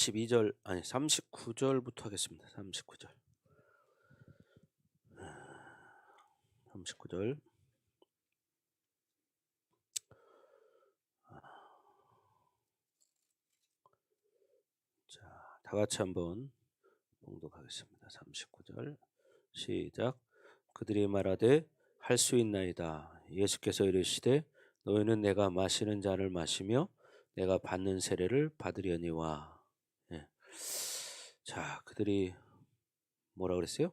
12절 아니 39절부터 하겠습니다. 39절. 39절. 자, 다 같이 한번 봉독하겠습니다. 39절. 시작. 그들이 말하되 할 수 있나이다. 예수께서 이르시되 너희는 내가 마시는 잔을 마시며 내가 받는 세례를 받으려니와. 예. 자, 그들이 뭐라 그랬어요?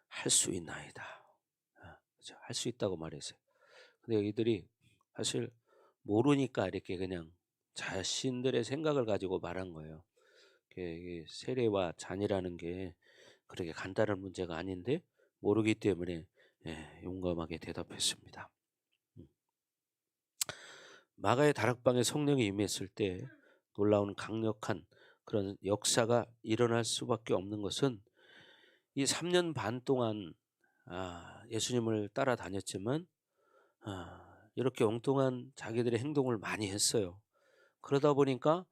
할 수 있나이다. 그렇죠? 할 수 있다고 말했어요. 근데 이들이 사실 모르니까 이렇게 그냥 자신들의 생각을 가지고 말한 거예요. 이게 세례와 잔이라는 게 그렇게 간단한 문제가 아닌데 모르기 때문에 용감하게 대답했습니다. 마가의 다락방에 성령이 임했을 때 놀라운 강력한 그런 역사가 일어날 수밖에 없는 것은 이 3년 반 동안 예수님을 따라다녔지만 이렇게 엉뚱한 자기들의 행동을 많이 했어요. 그러다 보니까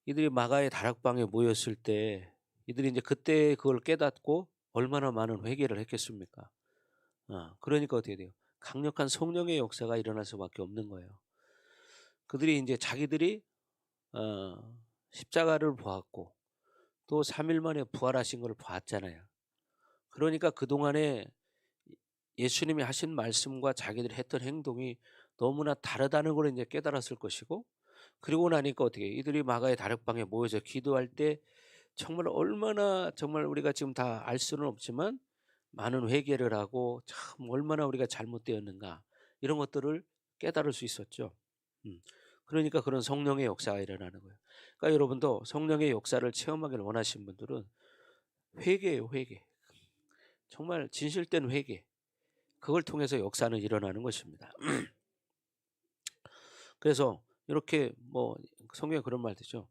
이들이 마가의 다락방에 모였을 때 이들이 이제 그때 그걸 깨닫고 얼마나 많은 회개를 했겠습니까? 그러니까 어떻게 돼요? 강력한 성령의 역사가 일어날 수밖에 없는 거예요. 그들이 이제 자기들이 십자가를 보았고 또 3일 만에 부활하신 걸 봤잖아요. 그러니까 그동안에 예수님이 하신 말씀과 자기들이 했던 행동이 너무나 다르다는 걸 이제 깨달았을 것이고, 그리고 나니까 어떻게 이들이 마가의 다락방에 모여서 기도할 때 정말 얼마나 정말 우리가 지금 다 알 수는 없지만 많은 회개를 하고 참 얼마나 우리가 잘못되었는가 이런 것들을 깨달을 수 있었죠. 음. 그러니까 그런 성령의 역사가 일어나는 거예요. 그러니까 여러분도 성령의 역사를 체험하기를 원하시는 분들은 회개예요, 회개. 정말 진실된 회개. 그걸 통해서 역사는 일어나는 것입니다. 그래서 이렇게 뭐 성경에 그런 말 되죠.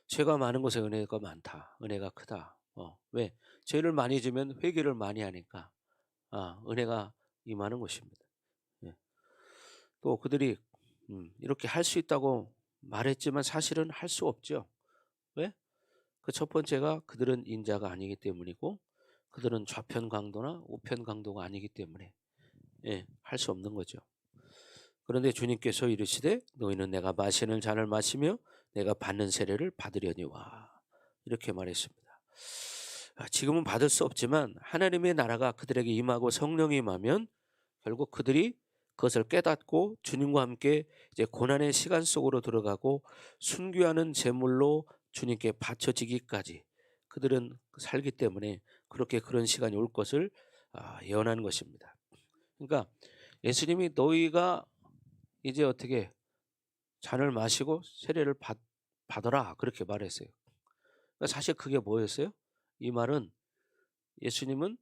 죄가 많은 곳에 은혜가 많다. 은혜가 크다. 왜? 죄를 많이 지면 회개를 많이 하니까 은혜가 임하는 것입니다. 예. 또 그들이 이렇게 할 수 있다고 말했지만 사실은 할 수 없죠. 왜? 그 첫 번째가 그들은 인자가 아니기 때문이고 그들은 좌편 강도나 우편 강도가 아니기 때문에 할 수 없는 거죠. 그런데 주님께서 이르시되 너희는 내가 마시는 잔을 마시며 내가 받는 세례를 받으려니와 이렇게 말했습니다. 지금은 받을 수 없지만 하나님의 나라가 그들에게 임하고 성령이 임하면 결국 그들이 그것을 깨닫고 주님과 함께 이제 고난의 시간 속으로 들어가고 순교하는 제물로 주님께 바쳐지기까지 그들은 살기 때문에 그렇게 그런 시간이 올 것을 예언하는 것입니다. 그러니까 예수님이 너희가 이제 어떻게 잔을 마시고 세례를 받아라 그렇게 말했어요. 그러니까 사실 그게 뭐였어요? 이 말은 예수님은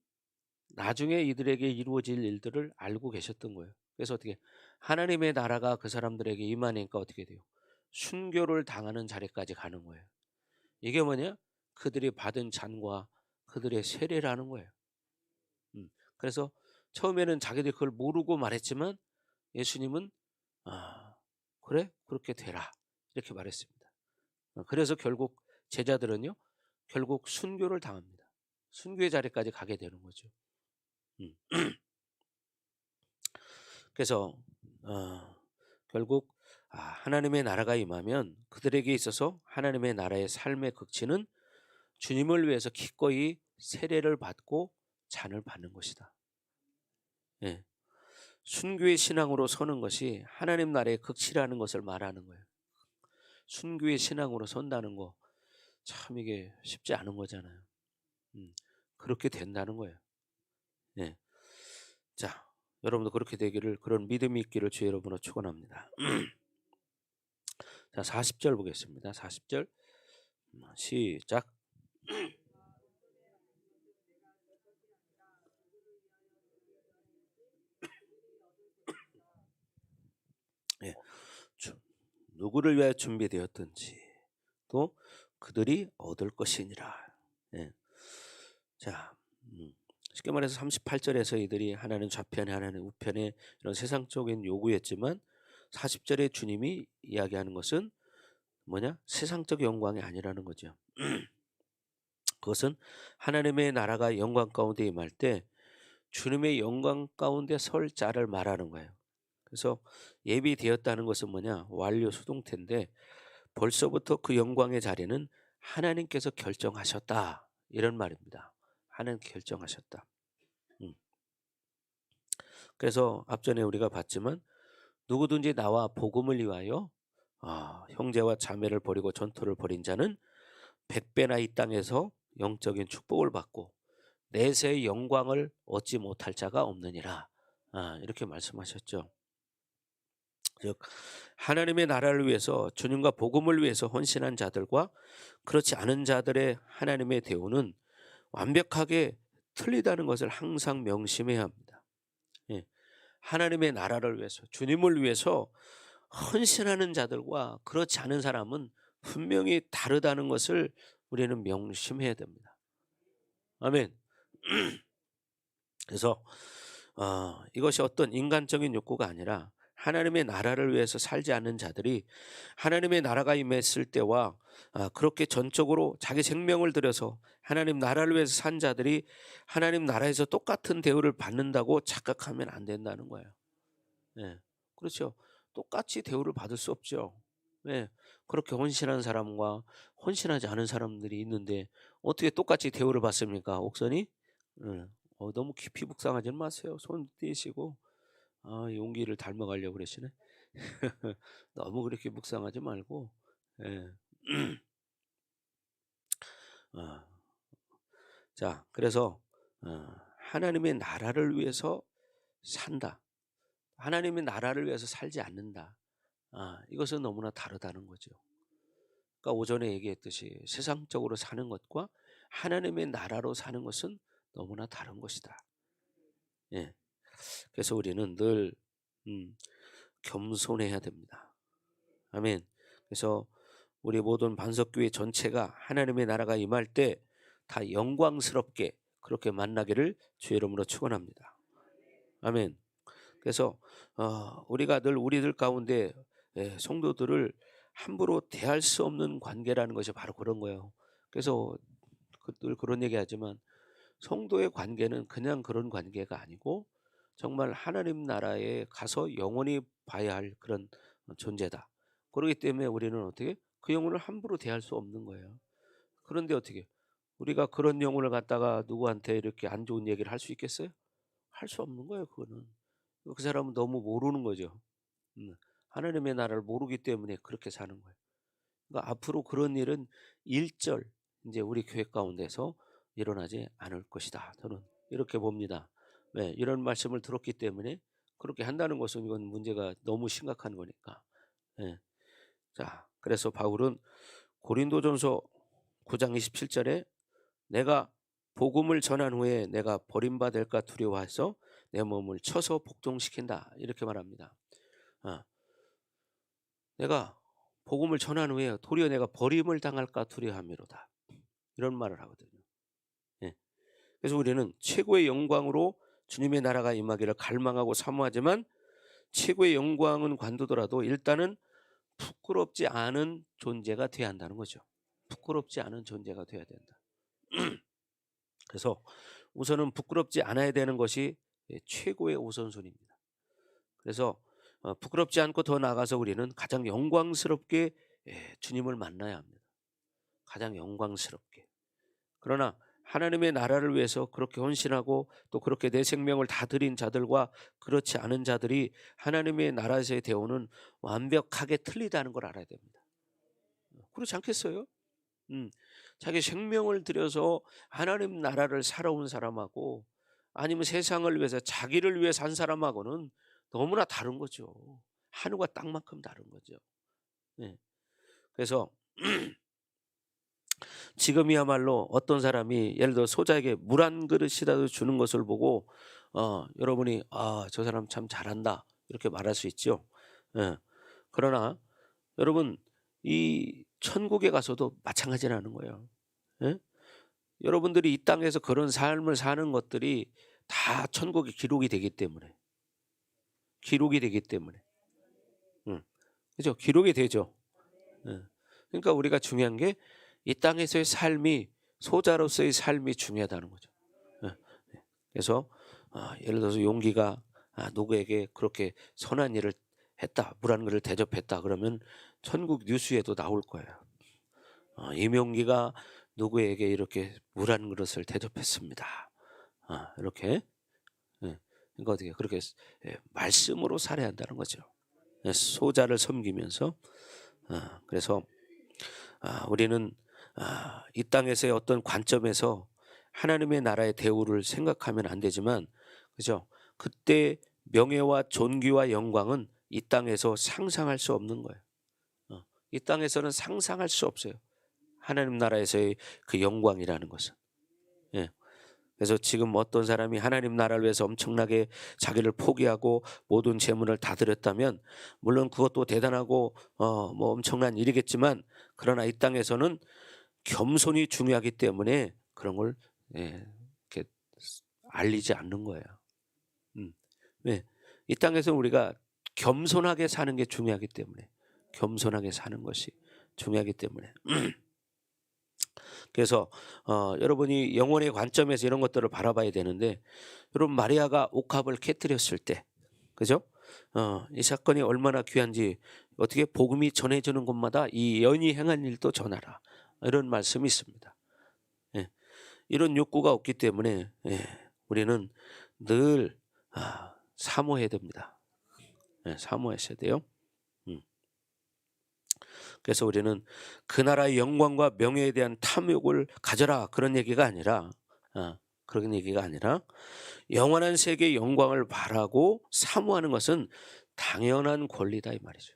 나중에 이들에게 이루어질 일들을 알고 계셨던 거예요. 그래서 어떻게 하나님의 나라가 그 사람들에게 임하니까 어떻게 돼요? 순교를 당하는 자리까지 가는 거예요. 이게 뭐냐? 그들이 받은 잔과 그들의 세례라는 거예요. 그래서 처음에는 자기들이 그걸 모르고 말했지만 예수님은 그래? 그렇게 되라. 이렇게 말했습니다. 그래서 결국 제자들은요. 결국 순교를 당합니다. 순교의 자리까지 가게 되는 거죠. 그래서 결국 하나님의 나라가 임하면 그들에게 있어서 하나님의 나라의 삶의 극치는 주님을 위해서 기꺼이 세례를 받고 잔을 받는 것이다. 예. 순교의 신앙으로 서는 것이 하나님 나라의 극치라는 것을 말하는 거예요. 순교의 신앙으로 선다는 거 참 이게 쉽지 않은 거잖아요. 그렇게 된다는 거예요. 예. 자, 여러분도 그렇게 되기를 그런 믿음이 있기를 주 여러분으로 축원합니다. 자, 40절 보겠습니다. 40절 시작. 예. 누구를 위하여 준비되었든지 또 그들이 얻을 것이니라. 예. 자, 쉽게 말해서 38절에서 이들이 하나는 좌편에 하나는 우편에 이런 세상적인 요구였지만 40절에 주님이 이야기하는 것은 뭐냐? 세상적 영광이 아니라는 거죠. 그것은 하나님의 나라가 영광 가운데 임할 때 주님의 영광 가운데 설 자를 말하는 거예요. 그래서 예비되었다는 것은 뭐냐? 완료 수동태인데 벌써부터 그 영광의 자리는 하나님께서 결정하셨다. 이런 말입니다. 하나님 결정하셨다. 음. 그래서 앞전에 우리가 봤지만 누구든지 나와 복음을 위하여 형제와 자매를 버리고 전토를 벌인 자는 100배나 이 땅에서 영적인 축복을 받고 내세의 영광을 얻지 못할 자가 없느니라. 이렇게 말씀하셨죠. 즉 하나님의 나라를 위해서 주님과 복음을 위해서 헌신한 자들과 그렇지 않은 자들의 하나님의 대우는 완벽하게 틀리다는 것을 항상 명심해야 합니다. 예. 하나님의 나라를 위해서 주님을 위해서 헌신하는 자들과 그렇지 않은 사람은 분명히 다르다는 것을 우리는 명심해야 됩니다. 아멘. 그래서 이것이 어떤 인간적인 욕구가 아니라 하나님의 나라를 위해서 살지 않는 자들이 하나님의 나라가 임했을 때와 그렇게 전적으로 자기 생명을 들여서 하나님 나라를 위해서 산 자들이 하나님 나라에서 똑같은 대우를 받는다고 착각하면 안 된다는 거예요. 예. 그렇죠. 똑같이 대우를 받을 수 없죠. 예. 그렇게 헌신한 사람과 헌신하지 않은 사람들이 있는데 어떻게 똑같이 대우를 받습니까? 옥선이? 예. 너무 깊이 묵상하지 마세요. 손 떼시고 용기를 닮아가려고 그러시네. 너무 그렇게 묵상하지 말고 예. 어. 자, 그래서 하나님의 나라를 위해서 산다. 하나님의 나라를 위해서 살지 않는다. 이것은 너무나 다르다는 거죠. 그러니까 오전에 얘기했듯이 세상적으로 사는 것과 하나님의 나라로 사는 것은 너무나 다른 것이다. 예. 그래서 우리는 늘 겸손해야 됩니다. 아멘. 그래서 우리 모든 반석교회 전체가 하나님의 나라가 임할 때 다 영광스럽게 그렇게 만나기를 주의 이름으로 축원합니다. 아멘. 그래서 우리가 늘 우리들 가운데 성도들을 함부로 대할 수 없는 관계라는 것이 바로 그런 거예요. 그래서 늘 그런 얘기하지만 성도의 관계는 그냥 그런 관계가 아니고 정말 하나님 나라에 가서 영원히 봐야 할 그런 존재다. 그렇기 때문에 우리는 어떻게 그 영혼을 함부로 대할 수 없는 거예요. 그런데 어떻게 우리가 그런 영혼을 갖다가 누구한테 이렇게 안 좋은 얘기를 할 수 있겠어요? 할 수 없는 거예요. 그거는 그 사람은 너무 모르는 거죠. 하나님의 나라를 모르기 때문에 그렇게 사는 거예요. 그러니까 앞으로 그런 일은 일절 이제 우리 교회 가운데서 일어나지 않을 것이다. 저는 이렇게 봅니다. 네, 이런 말씀을 들었기 때문에 그렇게 한다는 것은 이건 문제가 너무 심각한 거니까. 예. 자, 그래서 바울은 고린도전서 9장 27절에 내가 복음을 전한 후에 내가 버림받을까 두려워해서 내 몸을 쳐서 복종시킨다. 이렇게 말합니다. 아, 내가 복음을 전한 후에 도리어 내가 버림을 당할까 두려워함이로다. 이런 말을 하거든요. 예. 그래서 우리는 최고의 영광으로 주님의 나라가 임하기를 갈망하고 사모하지만 최고의 영광은 관두더라도 일단은 부끄럽지 않은 존재가 돼야 한다는 거죠. 부끄럽지 않은 존재가 돼야 된다. 그래서 우선은 부끄럽지 않아야 되는 것이 최고의 우선순위입니다. 그래서 부끄럽지 않고 더 나아가서 우리는 가장 영광스럽게 주님을 만나야 합니다. 가장 영광스럽게. 그러나 하나님의 나라를 위해서 그렇게 헌신하고 또 그렇게 내 생명을 다 드린 자들과 그렇지 않은 자들이 하나님의 나라에서의 대우는 완벽하게 틀리다는 걸 알아야 됩니다. 그렇지 않겠어요? 자기 생명을 들여서 하나님 나라를 살아온 사람하고 아니면 세상을 위해서 자기를 위해 산 사람하고는 너무나 다른 거죠. 하늘과 땅만큼 다른 거죠. 네. 그래서 지금이야말로 어떤 사람이 예를 들어 소자에게 물 한 그릇이라도 주는 것을 보고 여러분이 저 사람 참 잘한다 이렇게 말할 수 있죠. 예. 그러나 여러분 이 천국에 가서도 마찬가지라는 거예요. 예? 여러분들이 이 땅에서 그런 삶을 사는 것들이 다 천국에 기록이 되기 때문에 그죠? 기록이 되죠. 예. 그러니까 우리가 중요한 게 이 땅에서의 삶이 소자로서의 삶이 중요하다는 거죠. 예. 그래서 예를 들어서 용기가 누구에게 그렇게 선한 일을 했다, 물 한 그릇을 대접했다 그러면 천국 뉴스에도 나올 거예요. 임용기가 누구에게 이렇게 물 한 그릇을 대접했습니다. 이렇게. 예. 그러니까 어떻게 그렇게 말씀으로 살아야 한다는 거죠. 소자를 섬기면서. 그래서 우리는 이 땅에서의 어떤 관점에서 하나님의 나라의 대우를 생각하면 안 되지만, 그죠? 그때 명예와 존귀와 영광은 이 땅에서 상상할 수 없는 거예요. 이 땅에서는 상상할 수 없어요. 하나님 나라에서의 그 영광이라는 것은. 예. 그래서 지금 어떤 사람이 하나님 나라를 위해서 엄청나게 자기를 포기하고 모든 재물을 다 드렸다면 물론 그것도 대단하고 뭐 엄청난 일이겠지만, 그러나 이 땅에서는 겸손이 중요하기 때문에 그런 걸 이렇게 알리지 않는 거예요. 왜? 이 땅에서 우리가 겸손하게 사는 게 중요하기 때문에, 겸손하게 사는 것이 중요하기 때문에. 그래서 여러분이 영혼의 관점에서 이런 것들을 바라봐야 되는데, 여러분 마리아가 옥합을 깨뜨렸을 때, 그죠? 이 사건이 얼마나 귀한지, 어떻게 복음이 전해지는 곳마다 이 연이 행한 일도 전하라, 이런 말씀이 있습니다. 예. 이런 욕구가 없기 때문에 우리는 늘 사모해야 됩니다. 사모하셔야 돼요. 그래서 우리는 그 나라의 영광과 명예에 대한 탐욕을 가져라, 그런 얘기가 아니라 그런 얘기가 아니라 영원한 세계의 영광을 바라고 사모하는 것은 당연한 권리다, 이 말이죠.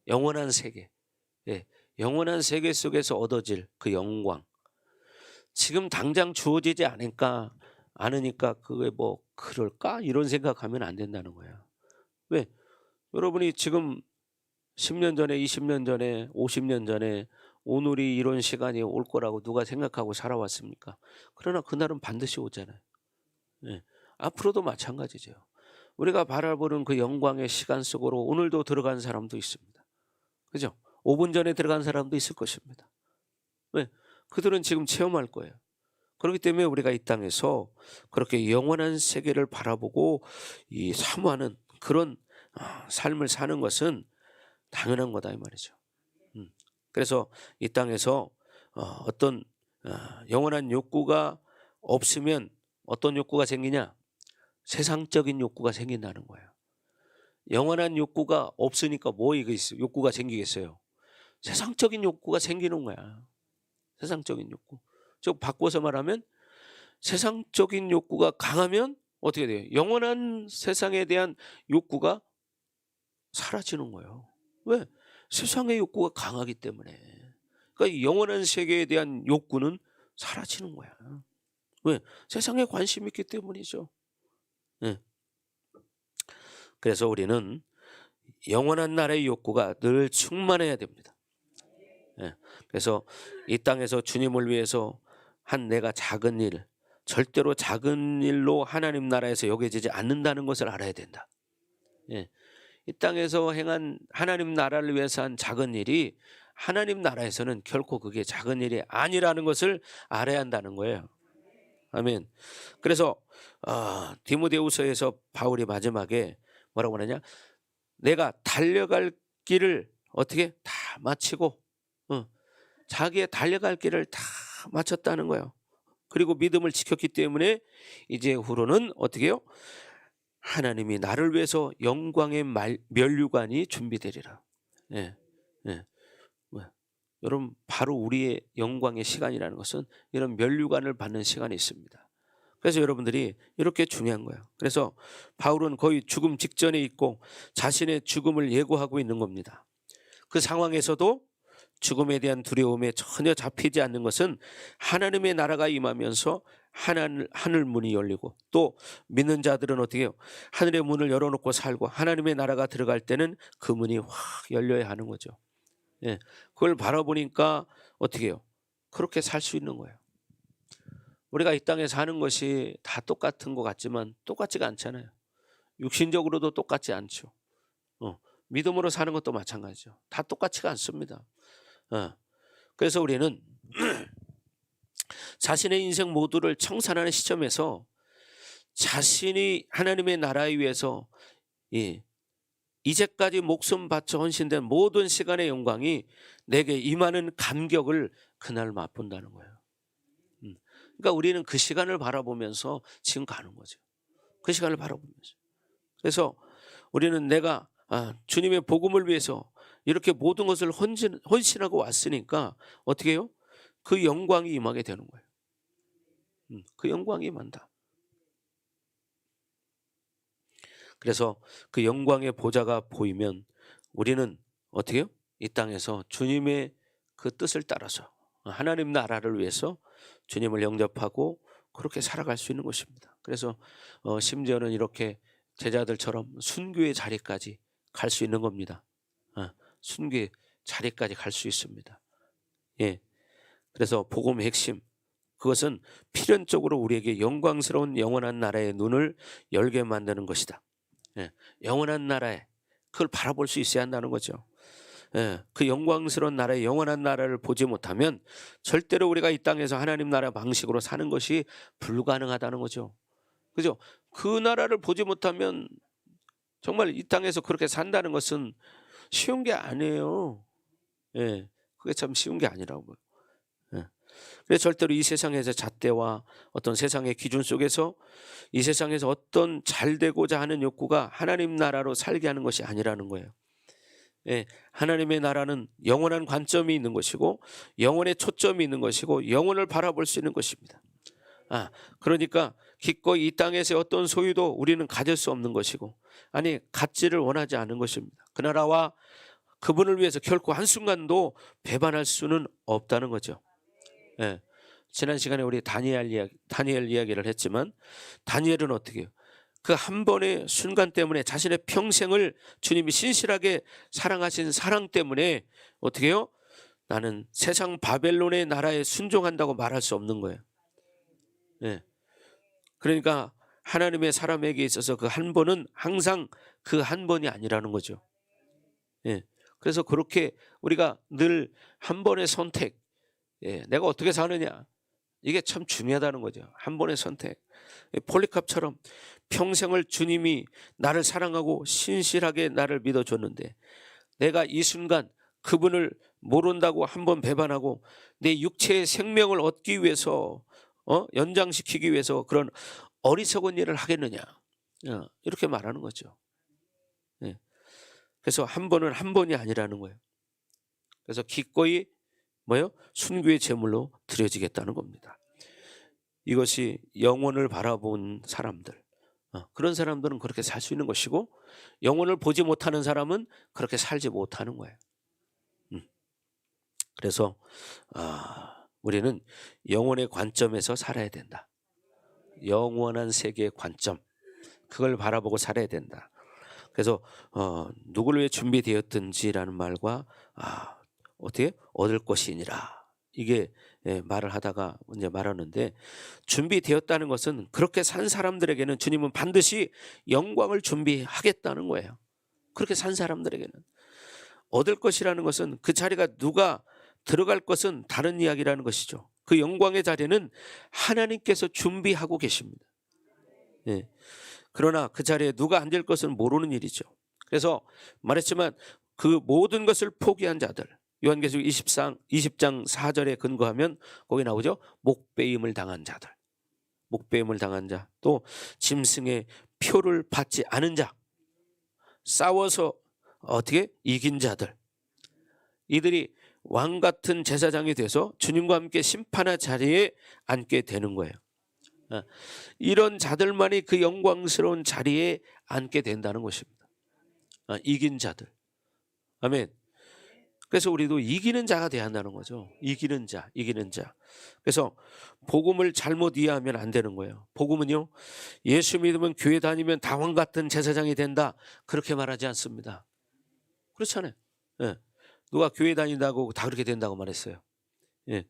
영원한 세계, 영원한 세계 속에서 얻어질 그 영광, 지금 당장 주어지지 않으니까 그게 뭐 그럴까, 이런 생각하면 안 된다는 거예요. 왜? 여러분이 지금 10년 전에, 20년 전에, 50년 전에 오늘이 이런 시간이 올 거라고 누가 생각하고 살아왔습니까? 그러나 그날은 반드시 오잖아요. 앞으로도 마찬가지죠. 우리가 바라보는 그 영광의 시간 속으로 오늘도 들어간 사람도 있습니다. 그죠? 5분 전에 들어간 사람도 있을 것입니다. 왜? 그들은 지금 체험할 거예요. 그렇기 때문에 우리가 이 땅에서 그렇게 영원한 세계를 바라보고 이 사모하는 그런 삶을 사는 것은 당연한 거다, 이 말이죠. 그래서 이 땅에서 어떤 영원한 욕구가 없으면 어떤 욕구가 생기냐? 세상적인 욕구가 생긴다는 거예요. 영원한 욕구가 없으니까 뭐 욕구가 생기겠어요? 세상적인 욕구가 생기는 거야. 세상적인 욕구. 즉 바꿔서 말하면 세상적인 욕구가 강하면 어떻게 돼요? 영원한 세상에 대한 욕구가 사라지는 거예요. 왜? 세상의 욕구가 강하기 때문에. 그러니까 영원한 세계에 대한 욕구는 사라지는 거야. 왜? 세상에 관심이 있기 때문이죠. 그래서 우리는 영원한 나라의 욕구가 늘 충만해야 됩니다. 그래서 이 땅에서 주님을 위해서 한 내가 작은 일, 절대로 작은 일로 하나님 나라에서 여겨지지 않는다는 것을 알아야 된다. 이 땅에서 행한 하나님 나라를 위해서 한 작은 일이 하나님 나라에서는 결코 그게 작은 일이 아니라는 것을 알아야 한다는 거예요. 아멘. 그래서 디모데후서에서 바울이 마지막에 뭐라고 하느냐? 내가 달려갈 길을 어떻게 다 마치고 자기의 달려갈 길을 다 마쳤다는 거예요. 그리고 믿음을 지켰기 때문에 이제 후로는 어떻게 해요? 하나님이 나를 위해서 영광의 면류관이 준비되리라. 여러분 바로 우리의 영광의 시간이라는 것은 이런 면류관을 받는 시간이 있습니다. 그래서 여러분들이 이렇게 중요한 거예요. 그래서 바울은 거의 죽음 직전에 있고 자신의 죽음을 예고하고 있는 겁니다. 그 상황에서도 죽음에 대한 두려움에 전혀 잡히지 않는 것은 하나님의 나라가 임하면서 하늘 문이 열리고, 또 믿는 자들은 어떻게 해요? 하늘의 문을 열어놓고 살고 하나님의 나라가 들어갈 때는 그 문이 확 열려야 하는 거죠. 그걸 바라보니까 어떻게 해요? 그렇게 살 수 있는 거예요. 우리가 이 땅에 사는 것이 다 똑같은 것 같지만 똑같지가 않잖아요. 육신적으로도 똑같지 않죠. 믿음으로 사는 것도 마찬가지죠. 다 똑같지가 않습니다. 그래서 우리는 자신의 인생 모두를 청산하는 시점에서 자신이 하나님의 나라에 위해서 이제까지 목숨 바쳐 헌신된 모든 시간의 영광이 내게 임하는 감격을 그날 맛본다는 거예요. 그러니까 우리는 그 시간을 바라보면서 지금 가는 거죠. 그 시간을 바라보면서. 그래서 우리는 내가 주님의 복음을 위해서 이렇게 모든 것을 헌신하고 왔으니까 어떻게 해요? 그 영광이 임하게 되는 거예요. 그 영광이 임한다. 그래서 그 영광의 보좌가 보이면 우리는 어떻게 해요? 이 땅에서 주님의 그 뜻을 따라서 하나님 나라를 위해서 주님을 영접하고 그렇게 살아갈 수 있는 것입니다. 그래서 심지어는 이렇게 제자들처럼 순교의 자리까지 갈 수 있는 겁니다. 순교의 자리까지 갈 수 있습니다. 예. 그래서 복음의 핵심, 그것은 필연적으로 우리에게 영광스러운 영원한 나라의 눈을 열게 만드는 것이다. 예. 영원한 나라에 그걸 바라볼 수 있어야 한다는 거죠. 예. 그 영광스러운 나라의 영원한 나라를 보지 못하면 절대로 우리가 이 땅에서 하나님 나라 방식으로 사는 것이 불가능하다는 거죠. 그죠? 그 나라를 보지 못하면 정말 이 땅에서 그렇게 산다는 것은 쉬운 게 아니에요. 예. 그게 참 쉬운 게 아니라고요. 예. 그래서 절대로 이 세상에서 잣대와 어떤 세상의 기준 속에서 이 세상에서 어떤 잘 되고자 하는 욕구가 하나님 나라로 살게 하는 것이 아니라는 거예요. 예, 하나님의 나라는 영원한 관점이 있는 것이고 영원의 초점이 있는 것이고 영원을 바라볼 수 있는 것입니다. 그러니까 기꺼이 이 땅에서의 어떤 소유도 우리는 가질 수 없는 것이고 갖지를 원하지 않은 것입니다. 그 나라와 그분을 위해서 결코 한순간도 배반할 수는 없다는 거죠. 예, 지난 시간에 우리 다니엘 이야기를 했지만 다니엘은 어떻게 해요? 그 한 번의 순간 때문에 자신의 평생을 주님이 신실하게 사랑하신 사랑 때문에 어떻게 해요? 나는 세상 바벨론의 나라에 순종한다고 말할 수 없는 거예요. 예. 그러니까 하나님의 사람에게 있어서 그 한 번은 항상 그 한 번이 아니라는 거죠. 예. 그래서 그렇게 우리가 늘 한 번의 선택, 내가 어떻게 사느냐, 이게 참 중요하다는 거죠. 한 번의 선택. 폴리캅처럼 평생을 주님이 나를 사랑하고 신실하게 나를 믿어줬는데 내가 이 순간 그분을 모른다고 한 번 배반하고 내 육체의 생명을 얻기 위해서 연장시키기 위해서 그런 어리석은 일을 하겠느냐, 이렇게 말하는 거죠. 예. 그래서 한 번은 한 번이 아니라는 거예요. 그래서 기꺼이 순교의 제물로 드려지겠다는 겁니다. 이것이 영혼을 바라본 사람들, 그런 사람들은 그렇게 살 수 있는 것이고 영혼을 보지 못하는 사람은 그렇게 살지 못하는 거예요. 그래서 우리는 영혼의 관점에서 살아야 된다. 영원한 세계의 관점, 그걸 바라보고 살아야 된다. 그래서 누구를 위해 준비되었든지라는 말과 어떻게 얻을 것이니라, 이게 말을 하다가 이제 말하는데, 준비되었다는 것은 그렇게 산 사람들에게는 주님은 반드시 영광을 준비하겠다는 거예요. 그렇게 산 사람들에게는. 얻을 것이라는 것은 그 자리가 누가 들어갈 것은 다른 이야기라는 것이죠. 그 영광의 자리는 하나님께서 준비하고 계십니다. 예. 그러나 그 자리에 누가 앉을 것은 모르는 일이죠. 그래서 말했지만 그 모든 것을 포기한 자들, 요한계시록 20장 4절에 근거하면 거기 나오죠. 목배임을 당한 자들, 목배임을 당한 자, 또 짐승의 표를 받지 않은 자, 싸워서 어떻게 이긴 자들, 이들이 왕 같은 제사장이 돼서 주님과 함께 심판의 자리에 앉게 되는 거예요. 이런 자들만이 그 영광스러운 자리에 앉게 된다는 것입니다. 이긴 자들. 아멘. 그래서 우리도 이기는 자가 돼야 한다는 거죠. 이기는 자. 그래서 복음을 잘못 이해하면 안 되는 거예요. 복음은요, 예수 믿으면 교회 다니면 다 왕 같은 제사장이 된다, 그렇게 말하지 않습니다. 그렇잖아요. 예. 누가 교회 다닌다고 다 그렇게 된다고 말했어요. 예.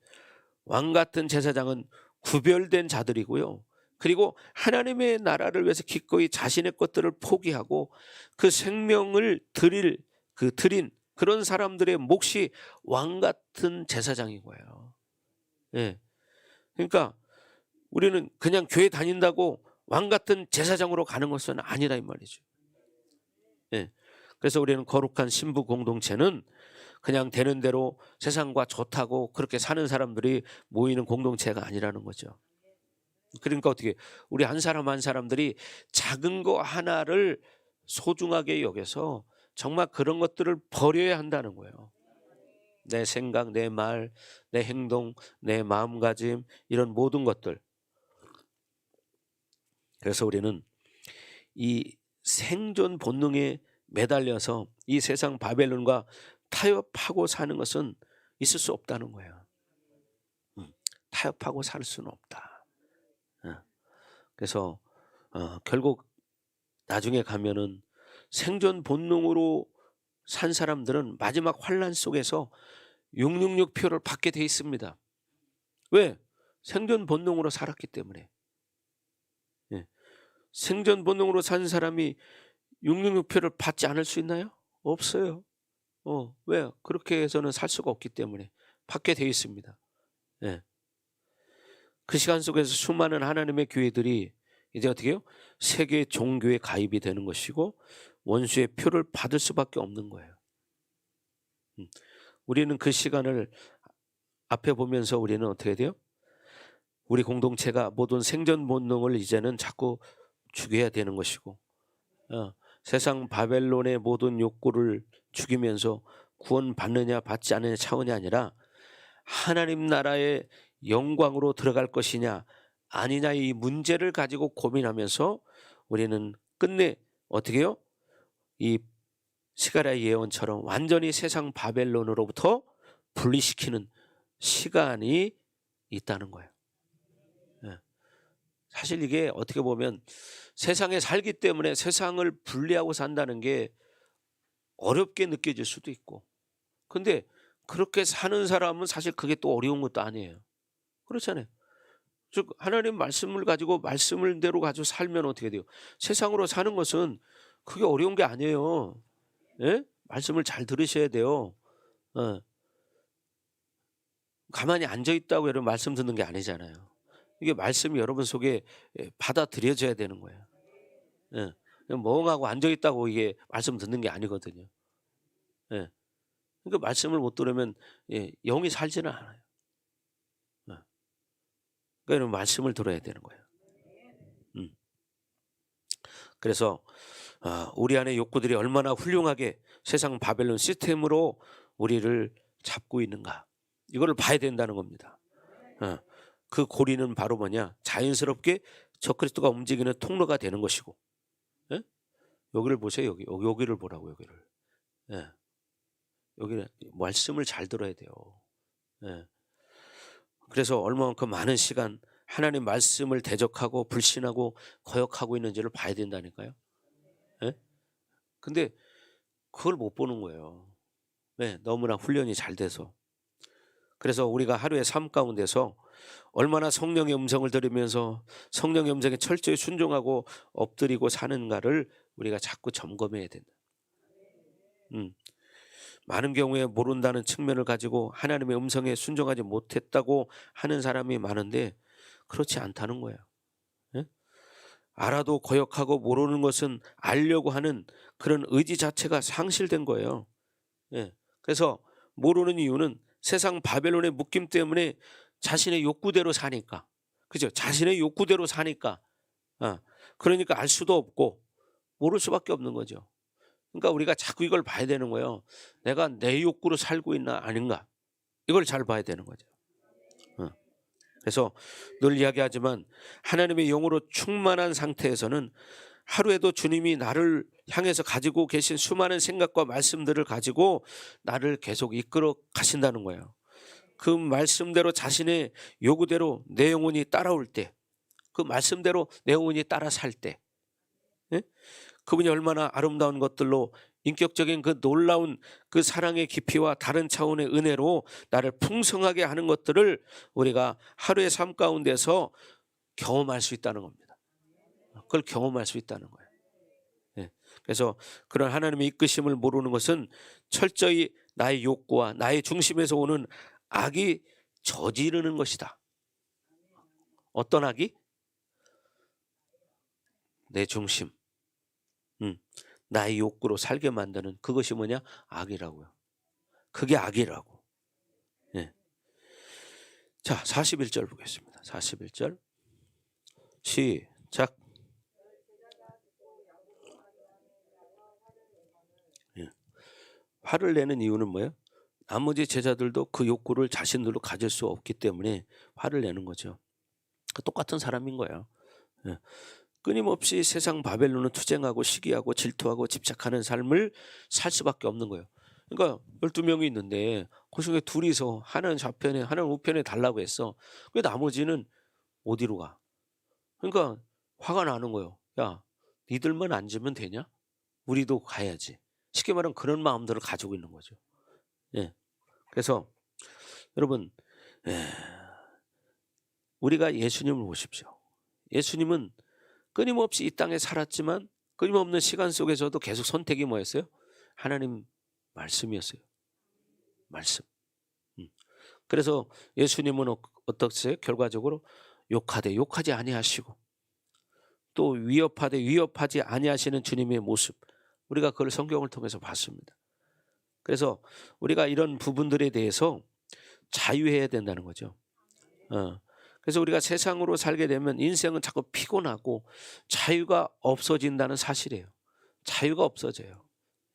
왕 같은 제사장은 구별된 자들이고요. 그리고 하나님의 나라를 위해서 기꺼이 자신의 것들을 포기하고 그 생명을 드린 그런 사람들의 몫이 왕 같은 제사장인 거예요. 예. 그러니까 우리는 그냥 교회 다닌다고 왕 같은 제사장으로 가는 것은 아니라 이 말이죠. 예. 그래서 우리는 거룩한 신부 공동체는 그냥 되는 대로 세상과 좋다고 그렇게 사는 사람들이 모이는 공동체가 아니라는 거죠. 그러니까 어떻게 우리 한 사람 한 사람들이 작은 거 하나를 소중하게 여겨서 정말 그런 것들을 버려야 한다는 거예요. 내 생각, 내 말, 내 행동, 내 마음가짐 이런 모든 것들. 그래서 우리는 이 생존 본능에 매달려서 이 세상 바벨론과 타협하고 사는 것은 있을 수 없다는 거예요. 타협하고 살 수는 없다. 그래서 결국 나중에 가면은 생존 본능으로 산 사람들은 마지막 환란 속에서 666표를 받게 돼 있습니다. 왜? 생존 본능으로 살았기 때문에. 예. 생존 본능으로 산 사람이 666표를 받지 않을 수 있나요? 없어요. 왜? 그렇게 해서는 살 수가 없기 때문에 받게 돼 있습니다. 예. 그 시간 속에서 수많은 하나님의 교회들이 이제 어떻게 해요? 세계 종교에 가입이 되는 것이고 원수의 표를 받을 수밖에 없는 거예요. 우리는 그 시간을 앞에 보면서 우리는 어떻게 돼요? 우리 공동체가 모든 생존 본능을 이제는 자꾸 죽여야 되는 것이고 세상 바벨론의 모든 욕구를 죽이면서 구원받느냐 받지 않느냐 차원이 아니라 하나님 나라의 영광으로 들어갈 것이냐 아니냐 이 문제를 가지고 고민하면서 우리는 끝내 어떻게 해요? 이 스가랴 예언처럼 완전히 세상 바벨론으로부터 분리시키는 시간이 있다는 거예요. 사실 이게 어떻게 보면 세상에 살기 때문에 세상을 분리하고 산다는 게 어렵게 느껴질 수도 있고 근데 그렇게 사는 사람은 사실 그게 또 어려운 것도 아니에요. 그렇잖아요. 즉 하나님 말씀을 가지고 말씀을대로 가지고 살면 어떻게 돼요? 세상으로 사는 것은 그게 어려운 게 아니에요. 예? 말씀을 잘 들으셔야 돼요. 가만히 앉아 있다고 여러분 말씀 듣는 게 아니잖아요. 이게 말씀이 여러분 속에 받아들여져야 되는 거예요. 예. 그냥 멍하고 앉아 있다고 이게 말씀 듣는 게 아니거든요. 예. 그러니까 말씀을 못 들으면 영이 살지는 않아요. 그러니까 말씀을 들어야 되는 거예요. 그래서 우리 안의 욕구들이 얼마나 훌륭하게 세상 바벨론 시스템으로 우리를 잡고 있는가 이거를 봐야 된다는 겁니다. 그 고리는 바로 뭐냐 자연스럽게 적그리스도가 움직이는 통로가 되는 것이고 예? 여기를 보세요. 여기를 보라고 여기를. 예. 여기는 말씀을 잘 들어야 돼요. 예. 그래서 얼마만큼 많은 시간 하나님 말씀을 대적하고 불신하고 거역하고 있는지를 봐야 된다니까요. 예? 근데 그걸 못 보는 거예요. 네, 너무나 훈련이 잘 돼서. 그래서 우리가 하루의 삶 가운데서 얼마나 성령의 음성을 들으면서 성령의 음성에 철저히 순종하고 엎드리고 사는가를 우리가 자꾸 점검해야 된다. 많은 경우에 모른다는 측면을 가지고 하나님의 음성에 순종하지 못했다고 하는 사람이 많은데 그렇지 않다는 거예요. 예? 알아도 거역하고 모르는 것은 알려고 하는 그런 의지 자체가 상실된 거예요. 예. 그래서 모르는 이유는 세상 바벨론의 묶임 때문에 자신의 욕구대로 사니까. 그죠? 자신의 욕구대로 사니까. 그러니까 알 수도 없고 모를 수밖에 없는 거죠. 그러니까 우리가 자꾸 이걸 봐야 되는 거예요. 내가 내 욕구로 살고 있나 아닌가. 이걸 잘 봐야 되는 거죠. 그래서 늘 이야기하지만 하나님의 영으로 충만한 상태에서는 하루에도 주님이 나를 향해서 가지고 계신 수많은 생각과 말씀들을 가지고 나를 계속 이끌어 가신다는 거예요. 그 말씀대로 자신의 요구대로 내 영혼이 따라올 때, 그 말씀대로 내 영혼이 따라 살 때, 예? 그분이 얼마나 아름다운 것들로 인격적인 그 놀라운 그 사랑의 깊이와 다른 차원의 은혜로 나를 풍성하게 하는 것들을 우리가 하루의 삶 가운데서 경험할 수 있다는 겁니다. 그걸 경험할 수 있다는 거예요. 예. 그래서 그런 하나님의 이끄심을 모르는 것은 철저히 나의 욕구와 나의 중심에서 오는 악이 저지르는 것이다. 어떤 악이? 내 중심, 나의 욕구로 살게 만드는 그것이 뭐냐? 악이라고요. 그게 악이라고. 예. 자, 41절 보겠습니다. 41절 시작. 예. 화를 내는 이유는 뭐예요? 나머지 제자들도 그 욕구를 자신들로 가질 수 없기 때문에 화를 내는 거죠. 똑같은 사람인 거예요. 예. 끊임없이 세상 바벨론은 투쟁하고 시기하고 질투하고 집착하는 삶을 살 수밖에 없는 거예요. 그러니까 12명이 있는데 그 중에 둘이서 하나는 좌편에 하나는 우편에 달라고 했어. 왜 나머지는 어디로 가? 그러니까 화가 나는 거예요. 야, 니들만 앉으면 되냐? 우리도 가야지. 쉽게 말하면 그런 마음들을 가지고 있는 거죠. 예. 그래서 여러분, 예. 우리가 예수님을 보십시오. 예수님은 끊임없이 이 땅에 살았지만 끊임없는 시간 속에서도 계속 선택이 뭐였어요? 하나님 말씀이었어요. 말씀. 그래서 예수님은 어떻게 결과적으로 욕하되 욕하지 아니하시고 또 위협하되 위협하지 아니하시는 주님의 모습, 우리가 그걸 성경을 통해서 봤습니다. 그래서 우리가 이런 부분들에 대해서 자유해야 된다는 거죠. 그래서 우리가 세상으로 살게 되면 인생은 자꾸 피곤하고 자유가 없어진다는 사실이에요. 자유가 없어져요.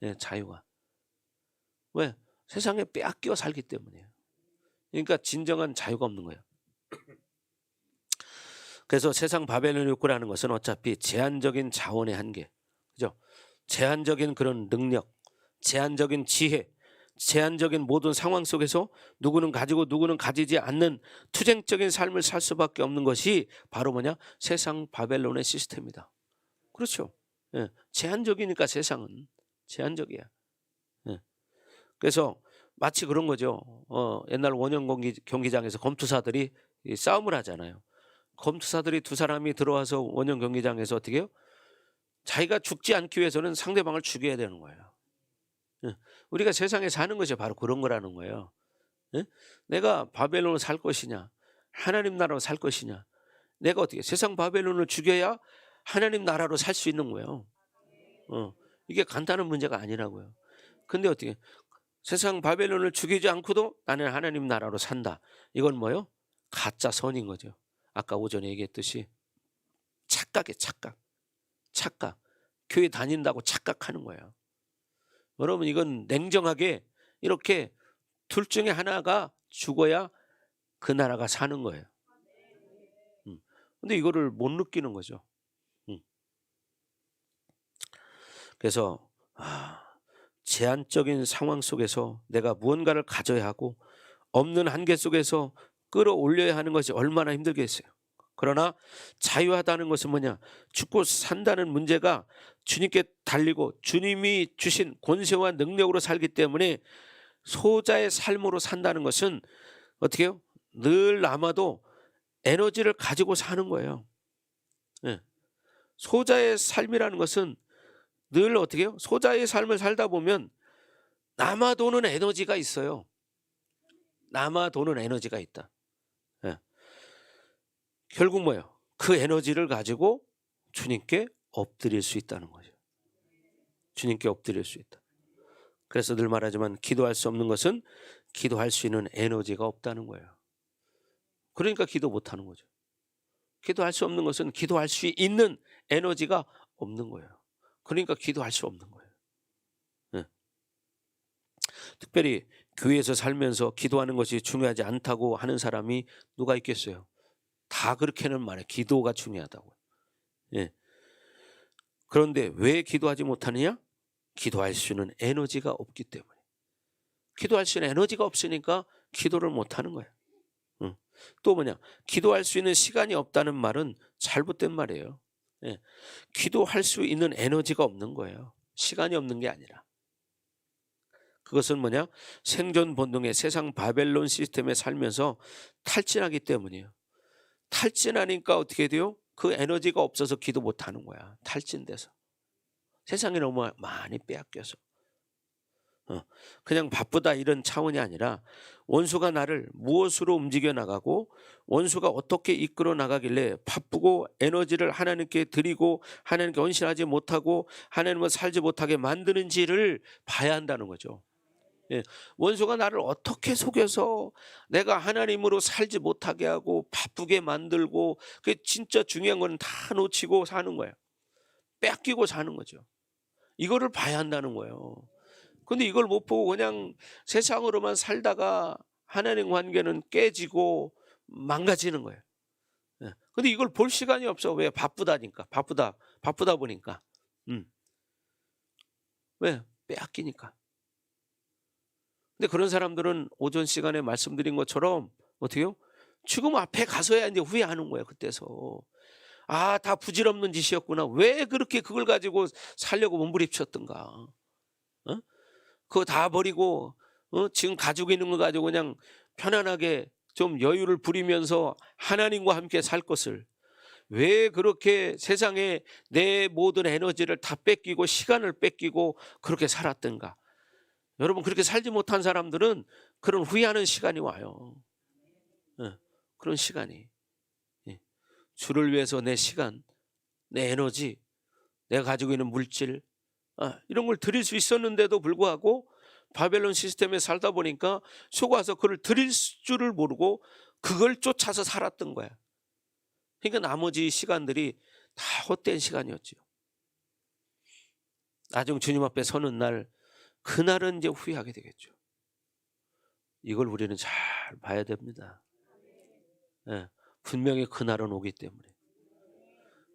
네, 자유가. 왜? 세상에 빼앗겨 살기 때문이에요. 그러니까 진정한 자유가 없는 거예요. 그래서 세상 바벨론 욕구라는 것은 어차피 제한적인 자원의 한계, 그죠? 제한적인 그런 능력, 제한적인 지혜, 제한적인 모든 상황 속에서 누구는 가지고 누구는 가지지 않는 투쟁적인 삶을 살 수밖에 없는 것이 바로 뭐냐? 세상 바벨론의 시스템이다. 그렇죠. 예, 제한적이니까 세상은 제한적이야. 예. 그래서 마치 그런 거죠. 옛날 원형 경기장에서 검투사들이 싸움을 하잖아요. 검투사들이 두 사람이 들어와서 원형 경기장에서 어떻게 해요? 자기가 죽지 않기 위해서는 상대방을 죽여야 되는 거예요. 우리가 세상에 사는 것이 바로 그런 거라는 거예요. 내가 바벨론을 살 것이냐, 하나님 나라로 살 것이냐. 내가 어떻게 세상 바벨론을 죽여야 하나님 나라로 살 수 있는 거예요. 이게 간단한 문제가 아니라고요. 근데 어떻게 세상 바벨론을 죽이지 않고도 나는 하나님 나라로 산다. 이건 뭐예요? 가짜 선인 거죠. 아까 오전에 얘기했듯이 착각이에요. 착각. 교회 다닌다고 착각하는 거예요. 여러분, 이건 냉정하게 이렇게 둘 중에 하나가 죽어야 그 나라가 사는 거예요. 근데 이거를 못 느끼는 거죠. 그래서 제한적인 상황 속에서 내가 무언가를 가져야 하고 없는 한계 속에서 끌어올려야 하는 것이 얼마나 힘들겠어요. 그러나 자유하다는 것은 뭐냐? 죽고 산다는 문제가 주님께 달리고 주님이 주신 권세와 능력으로 살기 때문에 소자의 삶으로 산다는 것은 어떻게 해요? 늘 남아도 에너지를 가지고 사는 거예요. 네. 소자의 삶이라는 것은 늘 어떻게 해요? 소자의 삶을 살다 보면 남아도는 에너지가 있어요. 남아도는 에너지가 있다. 네. 결국 뭐예요? 그 에너지를 가지고 주님께 엎드릴 수 있다는 거죠. 주님께 엎드릴 수 있다. 그래서 늘 말하지만 기도할 수 없는 것은 기도할 수 있는 에너지가 없다는 거예요. 그러니까 기도 못하는 거죠. 기도할 수 없는 것은 기도할 수 있는 에너지가 없는 거예요. 그러니까 기도할 수 없는 거예요. 네. 특별히 교회에서 살면서 기도하는 것이 중요하지 않다고 하는 사람이 누가 있겠어요? 다 그렇게는 말해. 기도가 중요하다고. 예. 그런데 왜 기도하지 못하느냐? 기도할 수 있는 에너지가 없기 때문에. 기도할 수 있는 에너지가 없으니까 기도를 못하는 거예요. 또 뭐냐? 기도할 수 있는 시간이 없다는 말은 잘못된 말이에요. 예. 기도할 수 있는 에너지가 없는 거예요. 시간이 없는 게 아니라. 그것은 뭐냐? 생존 본능의 세상 바벨론 시스템에 살면서 탈진하기 때문이에요. 탈진하니까 어떻게 돼요? 그 에너지가 없어서 기도 못하는 거야. 탈진돼서. 세상에 너무 많이 빼앗겨서. 그냥 바쁘다 이런 차원이 아니라 원수가 나를 무엇으로 움직여 나가고 원수가 어떻게 이끌어 나가길래 바쁘고 에너지를 하나님께 드리고 하나님께 헌신하지 못하고 하나님을 살지 못하게 만드는지를 봐야 한다는 거죠. 예, 원수가 나를 어떻게 속여서 내가 하나님으로 살지 못하게 하고 바쁘게 만들고 그게 진짜 중요한 건 다 놓치고 사는 거예요. 뺏기고 사는 거죠. 이거를 봐야 한다는 거예요. 근데 이걸 못 보고 그냥 세상으로만 살다가 하나님 관계는 깨지고 망가지는 거예요. 예. 근데 이걸 볼 시간이 없어. 왜? 바쁘다니까. 바쁘다 보니까. 왜? 빼앗기니까. 근데 그런 사람들은 오전 시간에 말씀드린 것처럼 어떻게요? 죽음 앞에 가서야 이제 후회하는 거예요. 그때서. 아, 다 부질없는 짓이었구나. 왜 그렇게 그걸 가지고 살려고 몸부림쳤던가. 어? 그거 다 버리고 지금 가지고 있는 거 가지고 그냥 편안하게 좀 여유를 부리면서 하나님과 함께 살 것을 왜 그렇게 세상에 내 모든 에너지를 다 뺏기고 시간을 뺏기고 그렇게 살았던가. 여러분, 그렇게 살지 못한 사람들은 그런 후회하는 시간이 와요. 그런 시간이. 예. 주를 위해서 내 시간, 내 에너지, 내가 가지고 있는 물질 이런 걸 드릴 수 있었는데도 불구하고 바벨론 시스템에 살다 보니까 속아서 그걸 드릴 줄을 모르고 그걸 쫓아서 살았던 거야. 그러니까 나머지 시간들이 다 헛된 시간이었죠. 나중 주님 앞에 서는 날, 그날은 이제 후회하게 되겠죠. 이걸 우리는 잘 봐야 됩니다. 예, 분명히 그날은 오기 때문에.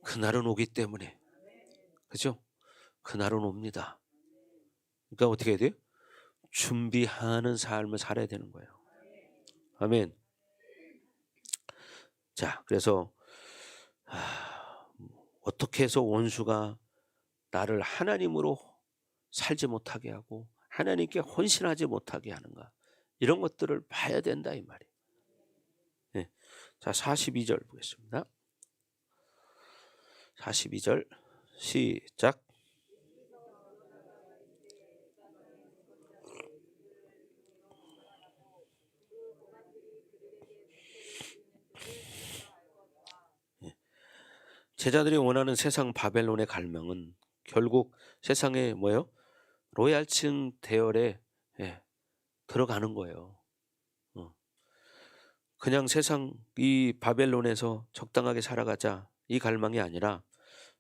그날은 오기 때문에. 그죠? 그날은 옵니다. 그러니까 어떻게 해야 돼요? 준비하는 삶을 살아야 되는 거예요. 아멘. 자, 그래서 어떻게 해서 원수가 나를 하나님으로 살지 못하게 하고 하나님께 헌신하지 못하게 하는가, 이런 것들을 봐야 된다 이 말이에요. 네. 자, 42절 보겠습니다. 42절 시작. 제자들이 원하는 세상 바벨론의 갈망은 결국 세상의 뭐예요? 로얄층 대열에 들어가는 거예요. 그냥 세상 이 바벨론에서 적당하게 살아가자 이 갈망이 아니라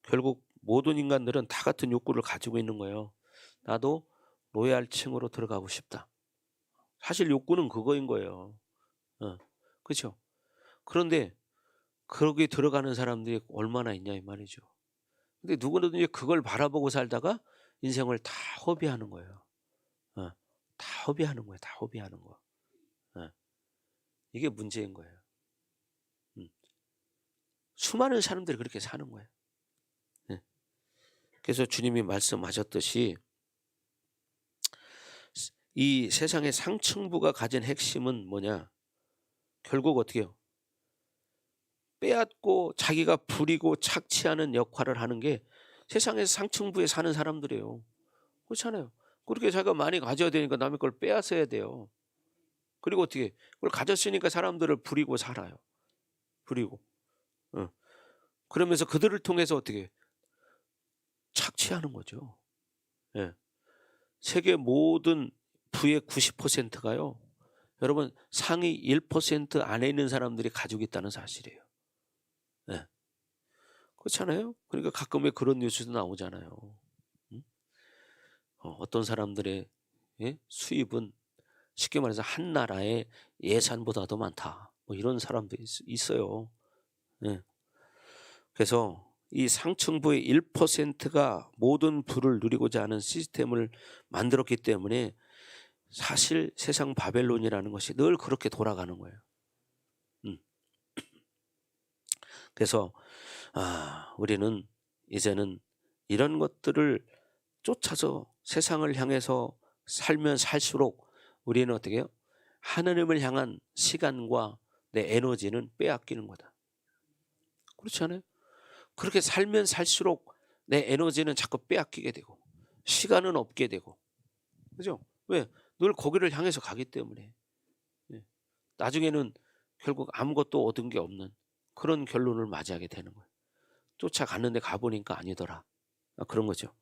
결국 모든 인간들은 다 같은 욕구를 가지고 있는 거예요. 나도 로얄층으로 들어가고 싶다. 사실 욕구는 그거인 거예요. 그렇죠? 그런데 거기 들어가는 사람들이 얼마나 있냐 이 말이죠. 근데 누구든지 그걸 바라보고 살다가 인생을 다 허비하는 거예요. 다 허비하는 거예요. 다 허비하는 거. 이게 문제인 거예요. 수많은 사람들이 그렇게 사는 거예요. 그래서 주님이 말씀하셨듯이 이 세상의 상층부가 가진 핵심은 뭐냐? 결국 어떻게 해요? 빼앗고 자기가 부리고 착취하는 역할을 하는 게 세상에서 상층부에 사는 사람들이에요. 그렇잖아요. 그렇게 자기가 많이 가져야 되니까 남의 걸 빼앗아야 돼요. 그리고 어떻게 그걸 가졌으니까 사람들을 부리고 살아요. 부리고. 그러면서 그들을 통해서 어떻게 착취하는 거죠. 예. 세계 모든 부의 90%가요. 여러분, 상위 1% 안에 있는 사람들이 가지고 있다는 사실이에요. 예. 그렇잖아요. 그러니까 가끔 왜 그런 뉴스도 나오잖아요. 어떤 사람들의 수입은 쉽게 말해서 한 나라의 예산보다 더 많다. 뭐 이런 사람도 있어요. 예. 그래서 이 상층부의 1%가 모든 부를 누리고자 하는 시스템을 만들었기 때문에 사실 세상 바벨론이라는 것이 늘 그렇게 돌아가는 거예요. 그래서 우리는 이제는 이런 것들을 쫓아서 세상을 향해서 살면 살수록 우리는 어떻게 해요? 하나님을 향한 시간과 내 에너지는 빼앗기는 거다. 그렇지 않아요? 그렇게 살면 살수록 내 에너지는 자꾸 빼앗기게 되고 시간은 없게 되고, 그죠? 왜? 늘 거기를 향해서 가기 때문에. 예. 나중에는 결국 아무것도 얻은 게 없는 그런 결론을 맞이하게 되는 거예요. 쫓아갔는데 가 보니까 아니더라. 그런 거죠.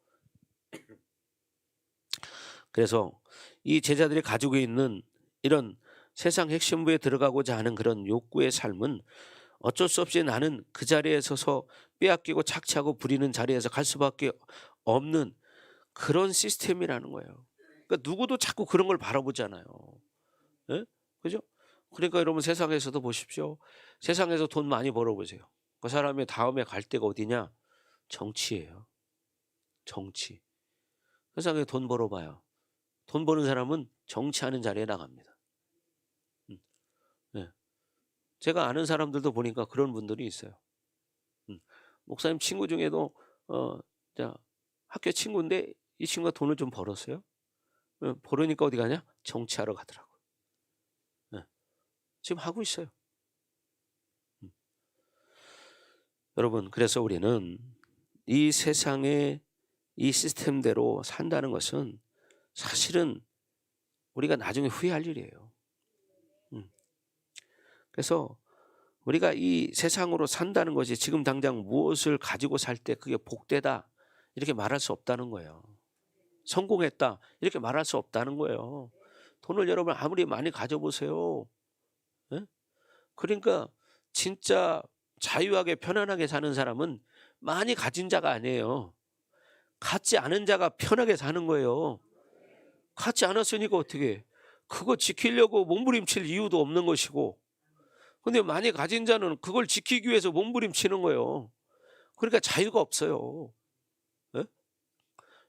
그래서 이 제자들이 가지고 있는 이런 세상 핵심부에 들어가고자 하는 그런 욕구의 삶은 어쩔 수 없이 나는 그 자리에 서서 빼앗기고 착취하고 부리는 자리에서 갈 수밖에 없는 그런 시스템이라는 거예요. 그러니까 누구도 자꾸 그런 걸 바라보잖아요. 예? 그죠? 그러니까 여러분 세상에서도 보십시오. 세상에서 돈 많이 벌어보세요. 그 사람이 다음에 갈 데가 어디냐? 정치예요. 정치. 세상에 돈 벌어봐요. 돈 버는 사람은 정치하는 자리에 나갑니다. 음, 예. 제가 아는 사람들도 보니까 그런 분들이 있어요. 음, 목사님 친구 중에도 어, 자, 학교 친구인데 이 친구가 돈을 좀 벌었어요. 벌으니까 어디 가냐? 정치하러 가더라고요. 예. 지금 하고 있어요. 음. 여러분, 그래서 우리는 이 세상의 이 시스템대로 산다는 것은 사실은 우리가 나중에 후회할 일이에요. 음. 그래서 우리가 이 세상으로 산다는 것이 지금 당장 무엇을 가지고 살 때 그게 복되다 이렇게 말할 수 없다는 거예요. 성공했다 이렇게 말할 수 없다는 거예요. 돈을 여러분 아무리 많이 가져보세요. 예? 그러니까 진짜 자유하게 편안하게 사는 사람은 많이 가진 자가 아니에요. 갖지 않은 자가 편하게 사는 거예요. 갖지 않았으니까 어떻게 그거 지키려고 몸부림칠 이유도 없는 것이고, 근데 많이 가진 자는 그걸 지키기 위해서 몸부림치는 거예요. 그러니까 자유가 없어요. 예?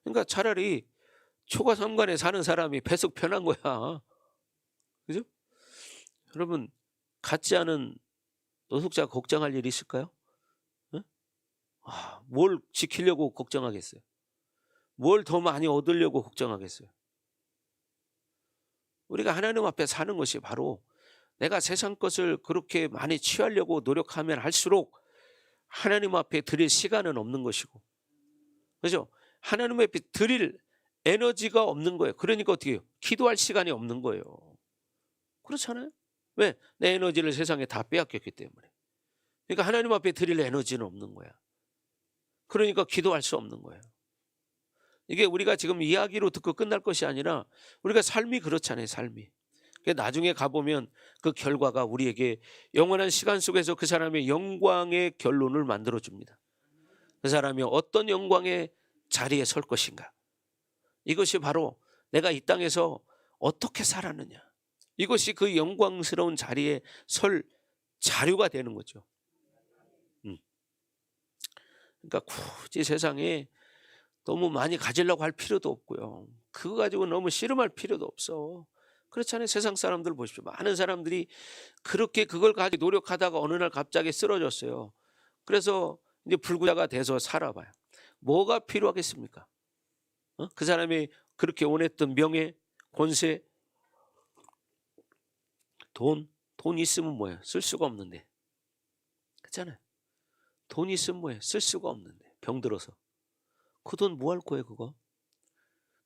그러니까 차라리 초과삼관에 사는 사람이 배속 편한 거야. 그죠? 여러분, 갖지 않은 노숙자 걱정할 일이 있을까요? 예? 뭘 지키려고 걱정하겠어요? 뭘 더 많이 얻으려고 걱정하겠어요? 우리가 하나님 앞에 사는 것이 바로 내가 세상 것을 그렇게 많이 취하려고 노력하면 할수록 하나님 앞에 드릴 시간은 없는 것이고, 그죠? 하나님 앞에 드릴 에너지가 없는 거예요. 그러니까 어떻게 해요? 기도할 시간이 없는 거예요. 그렇잖아요? 왜? 내 에너지를 세상에 다 빼앗겼기 때문에. 그러니까 하나님 앞에 드릴 에너지는 없는 거야. 그러니까 기도할 수 없는 거예요. 이게 우리가 지금 이야기로 듣고 끝날 것이 아니라 우리가 삶이 그렇잖아요, 삶이. 나중에 가보면 그 결과가 우리에게 영원한 시간 속에서 그 사람의 영광의 결론을 만들어줍니다. 그 사람이 어떤 영광의 자리에 설 것인가. 이것이 바로 내가 이 땅에서 어떻게 살았느냐. 이것이 그 영광스러운 자리에 설 자료가 되는 거죠. 그러니까 굳이 세상에 너무 많이 가지려고 할 필요도 없고요. 그거 가지고 너무 씨름할 필요도 없어. 그렇잖아요. 세상 사람들 보십시오. 많은 사람들이 그렇게 그걸 가지고 노력하다가 어느 날 갑자기 쓰러졌어요. 그래서 이제 불구자가 돼서 살아봐요. 뭐가 필요하겠습니까? 그 사람이 그렇게 원했던 명예, 권세, 돈 있으면 뭐예요? 쓸 수가 없는데. 그렇잖아요. 돈 있으면 뭐예요? 쓸 수가 없는데. 병들어서. 그 돈 뭐 할 거예요, 그거?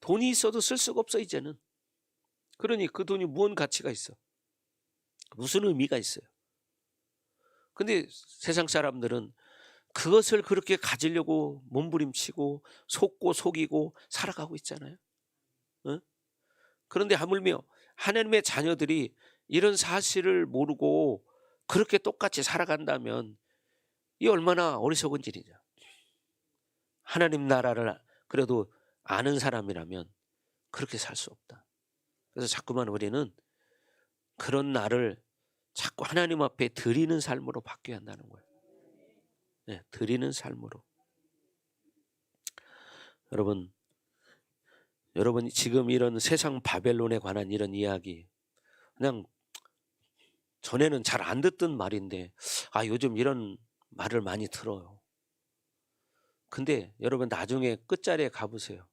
돈이 있어도 쓸 수가 없어, 이제는. 그러니 그 돈이 무슨 가치가 있어? 무슨 의미가 있어요? 근데 세상 사람들은 그것을 그렇게 가지려고 몸부림치고 속고 속이고 살아가고 있잖아요. 어? 그런데 하물며 하나님의 자녀들이 이런 사실을 모르고 그렇게 똑같이 살아간다면 이 얼마나 어리석은 일이냐. 하나님 나라를 그래도 아는 사람이라면 그렇게 살 수 없다. 그래서 자꾸만 우리는 그런 나를 자꾸 하나님 앞에 드리는 삶으로 바뀌어야 한다는 거예요. 네, 드리는 삶으로. 여러분 지금 이런 세상 바벨론에 관한 이런 이야기 그냥 전에는 잘 안 듣던 말인데 요즘 이런 말을 많이 들어요. 근데 여러분 나중에 끝자리에 가보세요.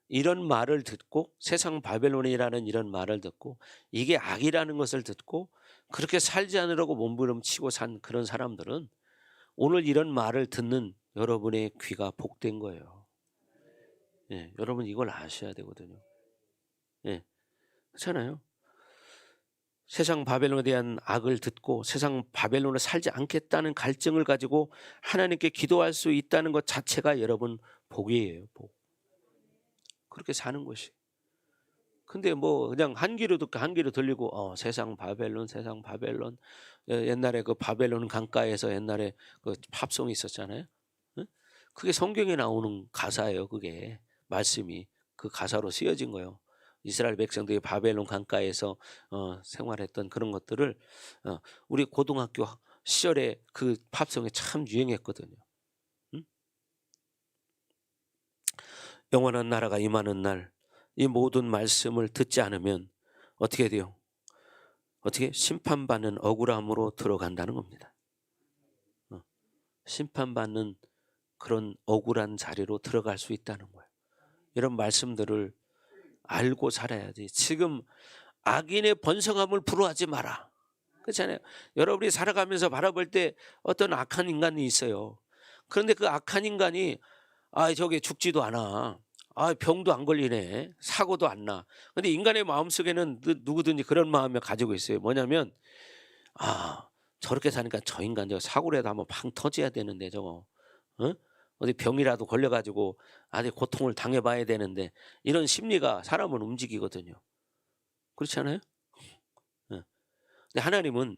이런 말을 듣고 세상 바벨론이라는 이런 말을 듣고 이게 악이라는 것을 듣고 그렇게 살지 않으려고 몸부림치고 산 그런 사람들은 오늘 이런 말을 듣는 여러분의 귀가 복된 거예요. 예, 여러분 이걸 아셔야 되거든요. 예. 그렇잖아요. 세상 바벨론에 대한 악을 듣고 세상 바벨론에 살지 않겠다는 갈증을 가지고 하나님께 기도할 수 있다는 것 자체가 여러분 복이에요, 복. 그렇게 사는 것이. 근데 뭐 그냥 한 귀로 듣고 한 귀로 들리고 세상 바벨론, 세상 바벨론. 옛날에 그 바벨론 강가에서 옛날에 그 팝송이 있었잖아요. 응? 그게 성경에 나오는 가사예요, 그게. 말씀이 그 가사로 쓰여진 거예요. 이스라엘 백성들이 바벨론 강가에서 생활했던 그런 것들을 우리 고등학교 시절에 그 팝송이 참 유행했거든요. 응? 영원한 나라가 임하는 날, 이 모든 말씀을 듣지 않으면 어떻게 돼요? 어떻게 심판받는 억울함으로 들어간다는 겁니다. 심판받는 그런 억울한 자리로 들어갈 수 있다는 거예요. 이런 말씀들을 알고 살아야지. 지금 악인의 번성함을 부러워하지 마라. 그렇잖아요. 여러분이 살아가면서 바라볼 때 어떤 악한 인간이 있어요. 그런데 그 악한 인간이 저게 죽지도 않아. 병도 안 걸리네. 사고도 안 나. 근데 인간의 마음속에는 누구든지 그런 마음을 가지고 있어요. 뭐냐면 저렇게 사니까 저 인간 저 사고라도 한번 팡 터져야 되는데 저거. 어? 어디 병이라도 걸려가지고 아주 고통을 당해봐야 되는데 이런 심리가 사람을 움직이거든요. 그렇지 않아요? 예. 근데 하나님은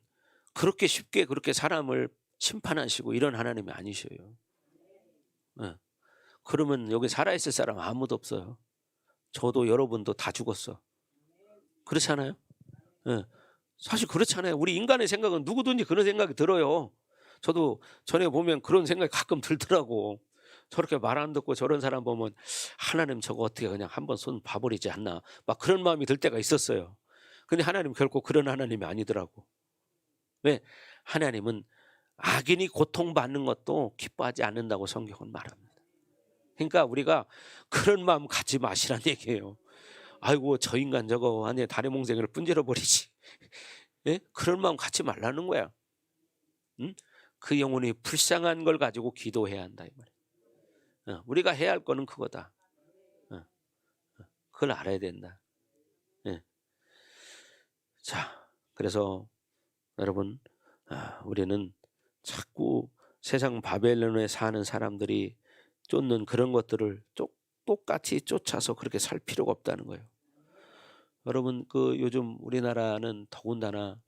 그렇게 쉽게 그렇게 사람을 심판하시고 이런 하나님이 아니셔요. 예. 그러면 여기 살아있을 사람 아무도 없어요. 저도 여러분도 다 죽었어. 그렇잖아요? 예. 사실 그렇잖아요. 우리 인간의 생각은 누구든지 그런 생각이 들어요. 저도 전에 보면 그런 생각이 가끔 들더라고. 저렇게 말 안 듣고 저런 사람 보면 하나님 저거 어떻게 그냥 한번 손 봐버리지 않나. 막 그런 마음이 들 때가 있었어요. 근데 하나님 결코 그런 하나님이 아니더라고. 왜? 하나님은 악인이 고통받는 것도 기뻐하지 않는다고 성경은 말합니다. 그러니까 우리가 그런 마음 갖지 마시란 얘기예요. 아이고 저 인간 저거 완전히 다리 몽생이를 분질러 버리지. 예? 그런 마음 갖지 말라는 거야. 응? 그 영혼이 불쌍한 걸 가지고 기도해야 한다 이 말이야. 우리가 해야 할 거는 그거다. 그걸 알아야 된다. 예. 자, 그래서 여러분 우리는 자꾸 세상 바벨론에 사는 사람들이 쫓는 그런 것들을 똑같이 쫓아서 그렇게 살 필요가 없다는 거예요. 여러분 그 요즘 우리나라는 더군다나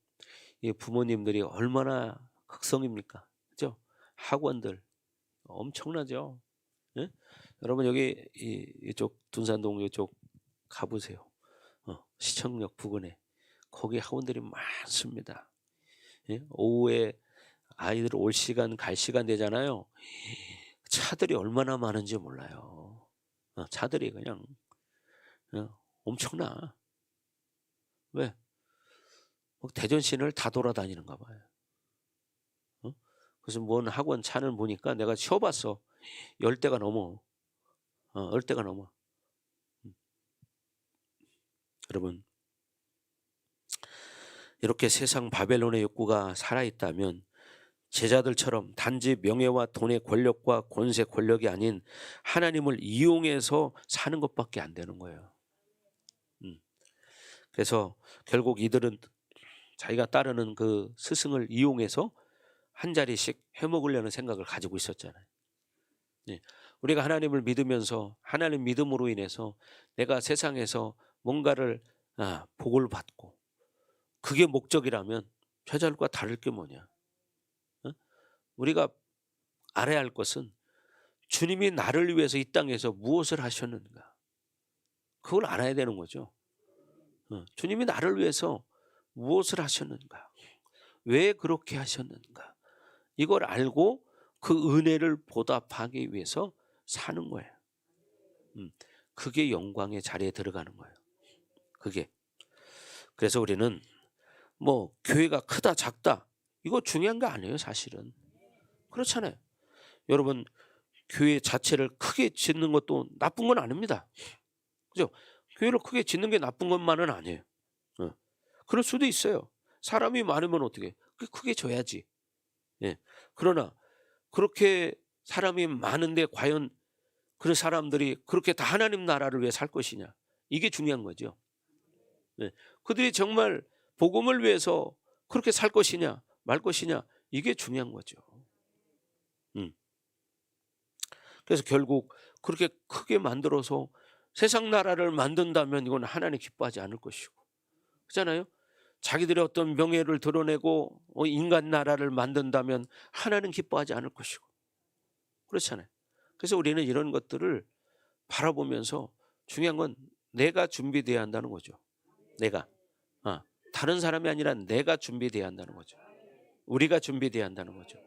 이 부모님들이 얼마나 극성입니까? 그죠? 학원들 엄청나죠. 예? 여러분 여기 이쪽 둔산동 이쪽 가보세요. 시청역 부근에 거기 학원들이 많습니다. 예? 오후에 아이들 올 시간 갈 시간 되잖아요. 차들이 얼마나 많은지 몰라요. 차들이 그냥 엄청나. 왜? 대전시내를 다 돌아다니는가 봐요. 그래서 뭔 학원 차를 보니까 내가 쉬어봤어. 10대가 넘어. 10대가 넘어. 여러분 이렇게 세상 바벨론의 욕구가 살아있다면 제자들처럼 단지 명예와 돈의 권력과 권세 권력이 아닌 하나님을 이용해서 사는 것밖에 안 되는 거예요. 그래서 결국 이들은 자기가 따르는 그 스승을 이용해서 한 자리씩 해먹으려는 생각을 가지고 있었잖아요. 우리가 하나님을 믿으면서 하나님 믿음으로 인해서 내가 세상에서 뭔가를 복을 받고 그게 목적이라면 저절과 다를 게 뭐냐. 우리가 알아야 할 것은 주님이 나를 위해서 이 땅에서 무엇을 하셨는가. 그걸 알아야 되는 거죠. 주님이 나를 위해서 무엇을 하셨는가. 왜 그렇게 하셨는가. 이걸 알고 그 은혜를 보답하기 위해서 사는 거예요. 그게 영광의 자리에 들어가는 거예요. 그게. 그래서 우리는 뭐 교회가 크다 작다 이거 중요한 거 아니에요 사실은. 그렇잖아요. 여러분 교회 자체를 크게 짓는 것도 나쁜 건 아닙니다. 그죠? 교회를 크게 짓는 게 나쁜 것만은 아니에요. 그럴 수도 있어요. 사람이 많으면 어떻게 크게 져야지. 예. 그러나 그렇게 사람이 많은데 과연 그 사람들이 그렇게 다 하나님 나라를 위해 살 것이냐. 이게 중요한 거죠. 네. 그들이 정말 복음을 위해서 그렇게 살 것이냐 말 것이냐 이게 중요한 거죠. 음. 그래서 결국 그렇게 크게 만들어서 세상 나라를 만든다면 이건 하나님 기뻐하지 않을 것이고 그렇잖아요. 자기들의 어떤 명예를 드러내고 인간 나라를 만든다면 하나님 기뻐하지 않을 것이고 그렇잖아요. 그래서 우리는 이런 것들을 바라보면서 중요한 건 내가 준비돼야 한다는 거죠. 내가. 다른 사람이 아니라 내가 준비돼야 한다는 거죠. 우리가 준비돼야 한다는 거죠.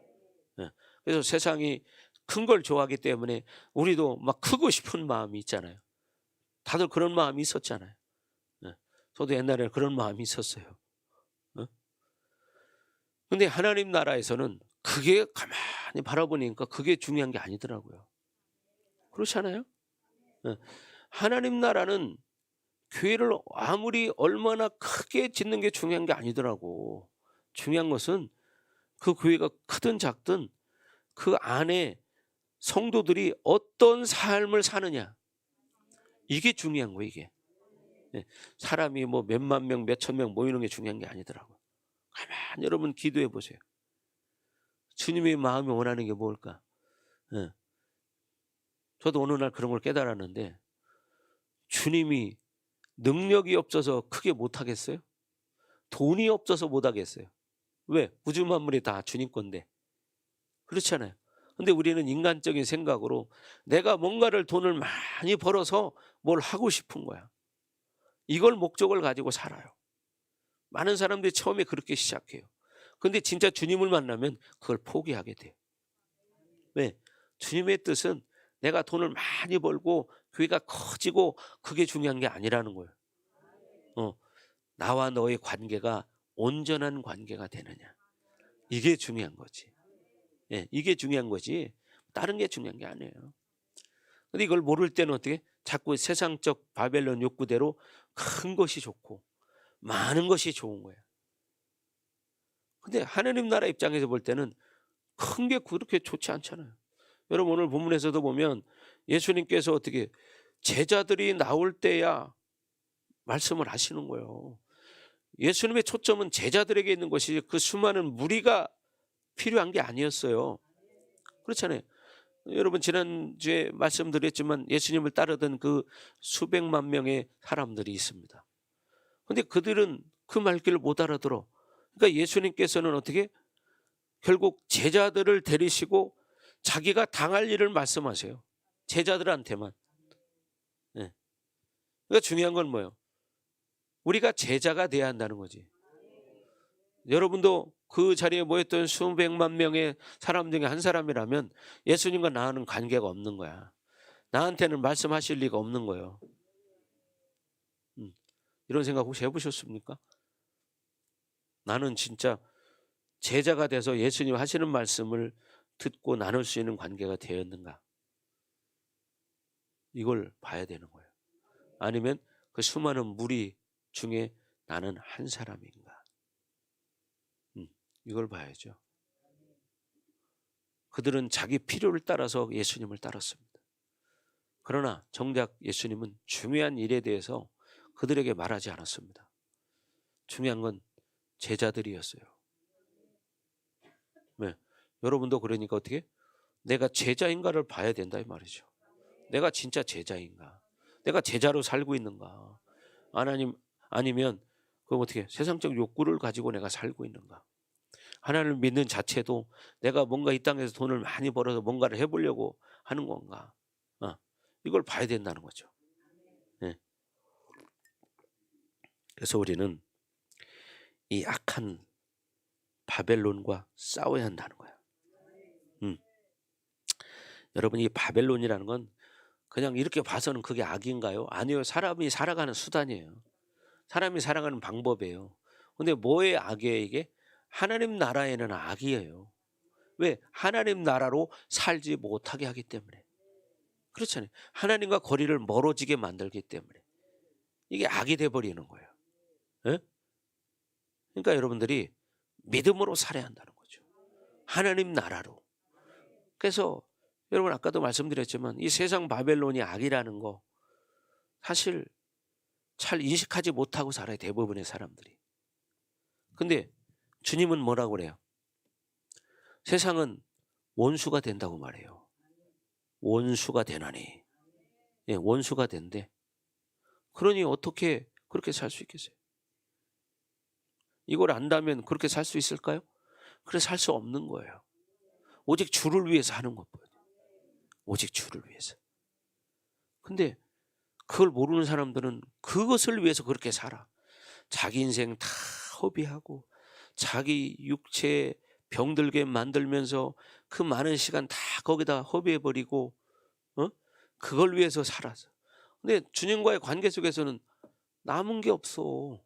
예. 그래서 세상이 큰 걸 좋아하기 때문에 우리도 막 크고 싶은 마음이 있잖아요. 다들 그런 마음이 있었잖아요. 예. 저도 옛날에 그런 마음이 있었어요. 어? 근데 하나님 나라에서는 그게 가만히 바라보니까 그게 중요한 게 아니더라고요. 그렇지 않아요? 예. 하나님 나라는 교회를 아무리 얼마나 크게 짓는 게 중요한 게 아니더라고. 중요한 것은 그 교회가 크든 작든 그 안에 성도들이 어떤 삶을 사느냐. 이게 중요한 거예요, 이게. 예. 사람이 뭐 몇만 명, 몇천 명 모이는 게 중요한 게 아니더라고요. 가만히 여러분 기도해 보세요. 주님의 마음이 원하는 게 뭘까? 예. 저도 어느 날 그런 걸 깨달았는데 주님이 능력이 없어서 크게 못 하겠어요? 돈이 없어서 못 하겠어요? 왜? 우주 만물이 다 주님 건데. 그렇잖아요. 근데 우리는 인간적인 생각으로 내가 뭔가를 돈을 많이 벌어서 뭘 하고 싶은 거야. 이걸 목적을 가지고 살아요. 많은 사람들이 처음에 그렇게 시작해요. 근데 진짜 주님을 만나면 그걸 포기하게 돼요. 왜? 주님의 뜻은 내가 돈을 많이 벌고 교회가 커지고 그게 중요한 게 아니라는 거예요. 나와 너의 관계가 온전한 관계가 되느냐. 이게 중요한 거지. 예, 이게 중요한 거지. 다른 게 중요한 게 아니에요. 근데 이걸 모를 때는 어떻게? 자꾸 세상적 바벨론 욕구대로 큰 것이 좋고 많은 것이 좋은 거예요. 근데 하나님 나라 입장에서 볼 때는 큰 게 그렇게 좋지 않잖아요. 여러분 오늘 본문에서도 보면 예수님께서 어떻게 제자들이 나올 때야 말씀을 하시는 거예요. 예수님의 초점은 제자들에게 있는 것이 그 수많은 무리가 필요한 게 아니었어요. 그렇잖아요. 여러분 지난주에 말씀드렸지만 예수님을 따르던 그 수백만 명의 사람들이 있습니다. 그런데 그들은 그 말귀를 못 알아들어. 그러니까 예수님께서는 어떻게 결국 제자들을 데리시고 자기가 당할 일을 말씀하세요. 제자들한테만. 네. 그러니까 중요한 건 뭐예요? 우리가 제자가 돼야 한다는 거지. 여러분도 그 자리에 모였던 수백만 명의 사람 중에 한 사람이라면 예수님과 나는 관계가 없는 거야. 나한테는 말씀하실 리가 없는 거예요. 이런 생각 혹시 해보셨습니까? 나는 진짜 제자가 돼서 예수님 하시는 말씀을 듣고 나눌 수 있는 관계가 되었는가? 이걸 봐야 되는 거예요. 아니면 그 수많은 무리 중에 나는 한 사람인가? 이걸 봐야죠. 그들은 자기 필요를 따라서 예수님을 따랐습니다. 그러나 정작 예수님은 중요한 일에 대해서 그들에게 말하지 않았습니다. 중요한 건 제자들이었어요. 네. 여러분도 그러니까 어떻게? 내가 제자인가를 봐야 된다 이 말이죠. 내가 진짜 제자인가? 내가 제자로 살고 있는가? 아니면 그 어떻게 세상적 욕구를 가지고 내가 살고 있는가? 하나님을 믿는 자체도 내가 뭔가 이 땅에서 돈을 많이 벌어서 뭔가를 해보려고 하는 건가? 이걸 봐야 된다는 거죠. 네. 그래서 우리는 이 악한 바벨론과 싸워야 한다는 거야. 여러분 이 바벨론이라는 건 그냥 이렇게 봐서는 그게 악인가요? 아니요. 사람이 살아가는 수단이에요. 사람이 살아가는 방법이에요. 근데 뭐의 악이에요 이게? 하나님 나라에는 악이에요. 왜? 하나님 나라로 살지 못하게 하기 때문에. 그렇잖아요. 하나님과 거리를 멀어지게 만들기 때문에. 이게 악이 돼버리는 거예요. 예? 그러니까 여러분들이 믿음으로 살아야 한다는 거죠. 하나님 나라로. 그래서 여러분 아까도 말씀드렸지만 이 세상 바벨론이 악이라는 거 사실 잘 인식하지 못하고 살아요, 대부분의 사람들이. 근데 주님은 뭐라고 그래요? 세상은 원수가 된다고 말해요. 원수가 되나니. 예, 원수가 된대. 그러니 어떻게 그렇게 살 수 있겠어요? 이걸 안다면 그렇게 살 수 있을까요? 그래 살 수 없는 거예요. 오직 주를 위해서 하는 것뿐이에요. 오직 주를 위해서. 근데 그걸 모르는 사람들은 그것을 위해서 그렇게 살아. 자기 인생 다 허비하고 자기 육체 병들게 만들면서 그 많은 시간 다 거기다 허비해버리고 그걸 위해서 살아서. 근데 주님과의 관계 속에서는 남은 게 없어.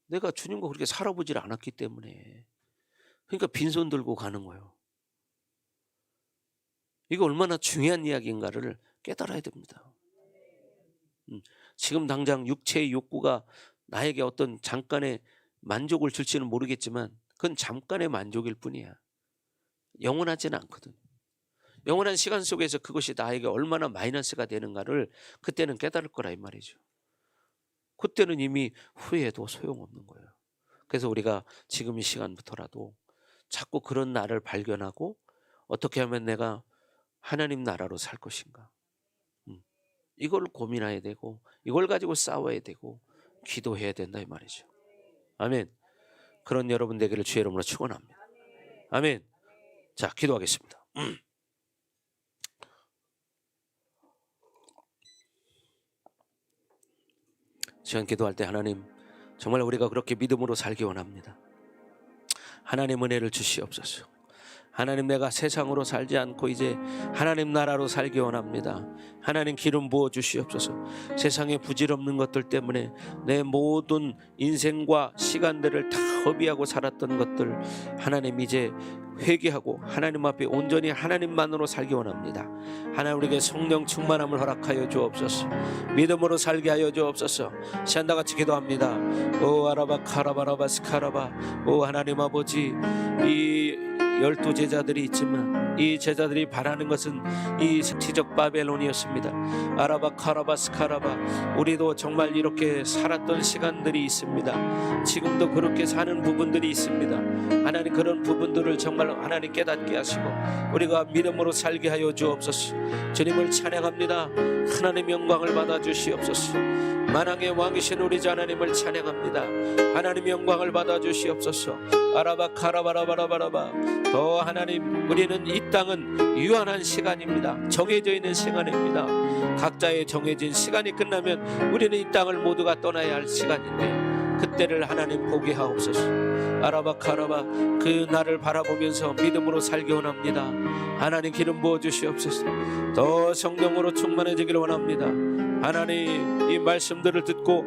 내가 주님과 그렇게 살아보질 않았기 때문에. 그러니까 빈손 들고 가는 거예요. 이거 얼마나 중요한 이야기인가를 깨달아야 됩니다. 지금 당장 육체의 욕구가 나에게 어떤 잠깐의 만족을 줄지는 모르겠지만 그건 잠깐의 만족일 뿐이야. 영원하지는 않거든. 영원한 시간 속에서 그것이 나에게 얼마나 마이너스가 되는가를 그때는 깨달을 거라 이 말이죠. 그때는 이미 후회해도 소용없는 거예요. 그래서 우리가 지금 이 시간부터라도 자꾸 그런 나를 발견하고 어떻게 하면 내가 하나님 나라로 살 것인가, 이걸 고민해야 되고 이걸 가지고 싸워야 되고 기도해야 된다 이 말이죠. 아멘. 그런 여러분 되기를 주의 이름으로 축원합니다. 아멘. 자, 기도하겠습니다. 시간 기도할 때 하나님, 정말 우리가 그렇게 믿음으로 살기 원합니다. 하나님 은혜를 주시옵소서. 하나님, 내가 세상으로 살지 않고 이제 하나님 나라로 살기 원합니다. 하나님 기름 부어 주시옵소서. 세상에 부질없는 것들 때문에 내 모든 인생과 시간들을 다 허비하고 살았던 것들 하나님 이제 회개하고 하나님 앞에 온전히 하나님만으로 살기 원합니다. 하나님, 우리에게 성령 충만함을 허락하여 주옵소서. 믿음으로 살게 하여 주옵소서. 시한다같이 기도합니다. 오 아라바 카라바라바 스카라바. 오 하나님 아버지, 이 12 제자들이 있지만 이 제자들이 바라는 것은 이 스티적 바벨론이었습니다. 아라바 카라바 스카라바. 우리도 정말 이렇게 살았던 시간들이 있습니다. 지금도 그렇게 사는 부분들이 있습니다. 하나님, 그런 부분들을 정말 하나님 깨닫게 하시고 우리가 믿음으로 살게 하여 주옵소서. 주님을 찬양합니다. 하나님 영광을 받아 주시옵소서. 만왕의 왕이신 우리 주 하나님을 찬양합니다. 하나님 영광을 받아 주시옵소서. 아라바 카라바라바라바라바. 더 하나님, 우리는 이 땅은 유한한 시간입니다. 정해져 있는 시간입니다. 각자의 정해진 시간이 끝나면 우리는 이 땅을 모두가 떠나야 할 시간인데 그때를 하나님 보게 하옵소서. 아라바 카라바. 그 날을 바라보면서 믿음으로 살기 원합니다. 하나님 기름 부어 주시옵소서. 더 성령으로 충만해지기를 원합니다. 하나님, 이 말씀들을 듣고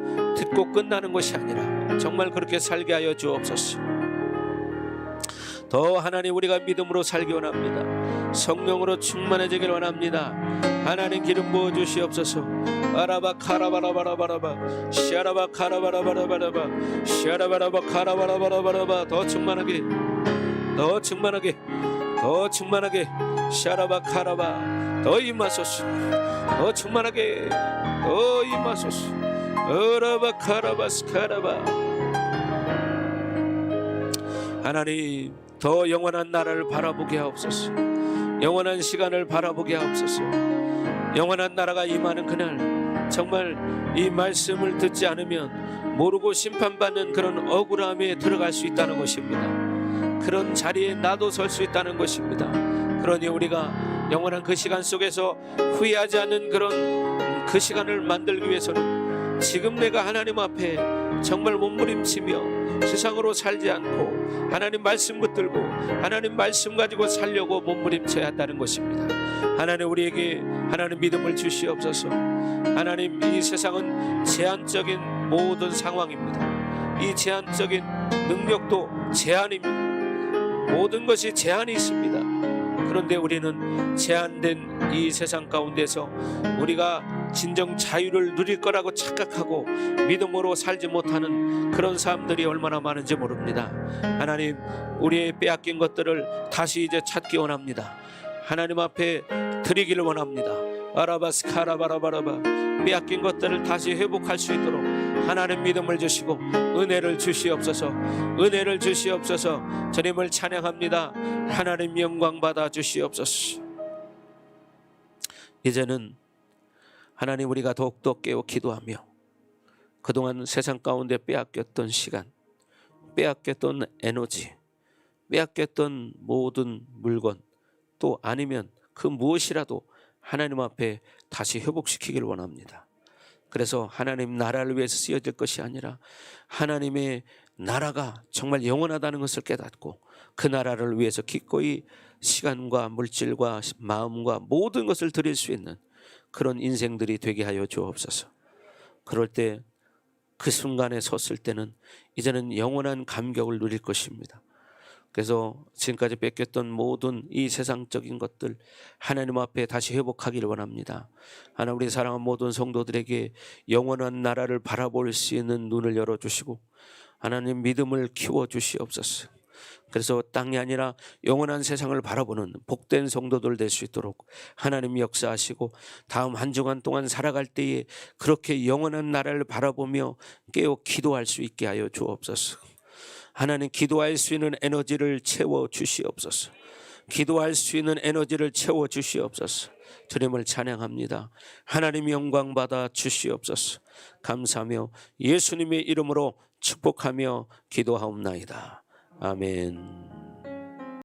끝나는 것이 아니라 정말 그렇게 살게 하여 주옵소서. 더 하나님, 우리가 믿음으로 살기 원합니다. 성령으로 충만해지길 원합니다. 하나님 기름 부어 주시옵소서. 아라바 카라바라바라바라바. 시아라바 카라바라바라바라바. 시아라바라바 카라바라바라바라바. 더 충만하게, 더 충만하게, 더 충만하게. 시아라바 카라바. 더 임하소서. 더 충만하게, 더 임하소서. 아라바 카라바스 카라바. 하나님, 더 영원한 나라를 바라보게 하옵소서. 영원한 시간을 바라보게 하옵소서. 영원한 나라가 임하는 그날, 정말 이 말씀을 듣지 않으면 모르고 심판받는 그런 억울함에 들어갈 수 있다는 것입니다. 그런 자리에 나도 설 수 있다는 것입니다. 그러니 우리가 영원한 그 시간 속에서 후회하지 않는 그런 그 시간을 만들기 위해서는 지금 내가 하나님 앞에 정말 몸부림치며 세상으로 살지 않고 하나님 말씀 붙들고 하나님 말씀 가지고 살려고 몸부림쳐야 한다는 것입니다. 하나님, 우리에게 하나님 믿음을 주시옵소서. 하나님, 이 세상은 제한적인 모든 상황입니다. 이 제한적인 능력도 제한입니다. 모든 것이 제한이 있습니다. 그런데 우리는 제한된 이 세상 가운데서 우리가 진정 자유를 누릴 거라고 착각하고 믿음으로 살지 못하는 그런 사람들이 얼마나 많은지 모릅니다. 하나님, 우리의 빼앗긴 것들을 다시 이제 찾기 원합니다. 하나님 앞에 드리기를 원합니다. 아라바스 카라바라바라바. 빼앗긴 것들을 다시 회복할 수 있도록 하나님 믿음을 주시고 은혜를 주시옵소서. 은혜를 주시옵소서. 주님을 찬양합니다. 하나님 영광 받아 주시옵소서. 이제는 하나님, 우리가 더욱더 깨어 기도하며 그동안 세상 가운데 빼앗겼던 시간, 빼앗겼던 에너지, 빼앗겼던 모든 물건, 또 아니면 그 무엇이라도 하나님 앞에 다시 회복시키길 원합니다. 그래서 하나님 나라를 위해서 쓰여질 것이 아니라 하나님의 나라가 정말 영원하다는 것을 깨닫고 그 나라를 위해서 기꺼이 시간과 물질과 마음과 모든 것을 드릴 수 있는 그런 인생들이 되게 하여 주옵소서. 그럴 때 그 순간에 섰을 때는 이제는 영원한 감격을 누릴 것입니다. 그래서 지금까지 뺏겼던 모든 이 세상적인 것들 하나님 앞에 다시 회복하기를 원합니다. 하나님, 우리 사랑하는 모든 성도들에게 영원한 나라를 바라볼 수 있는 눈을 열어주시고 하나님 믿음을 키워주시옵소서. 그래서 땅이 아니라 영원한 세상을 바라보는 복된 성도들 될 수 있도록 하나님 역사하시고 다음 한 주간 동안 살아갈 때에 그렇게 영원한 나라를 바라보며 깨어 기도할 수 있게 하여 주옵소서. 하나님, 기도할 수 있는 에너지를 채워 주시옵소서. 기도할 수 있는 에너지를 채워 주시옵소서. 주님을 찬양합니다. 하나님 영광 받아 주시옵소서. 감사하며 예수님의 이름으로 축복하며 기도하옵나이다. 아멘.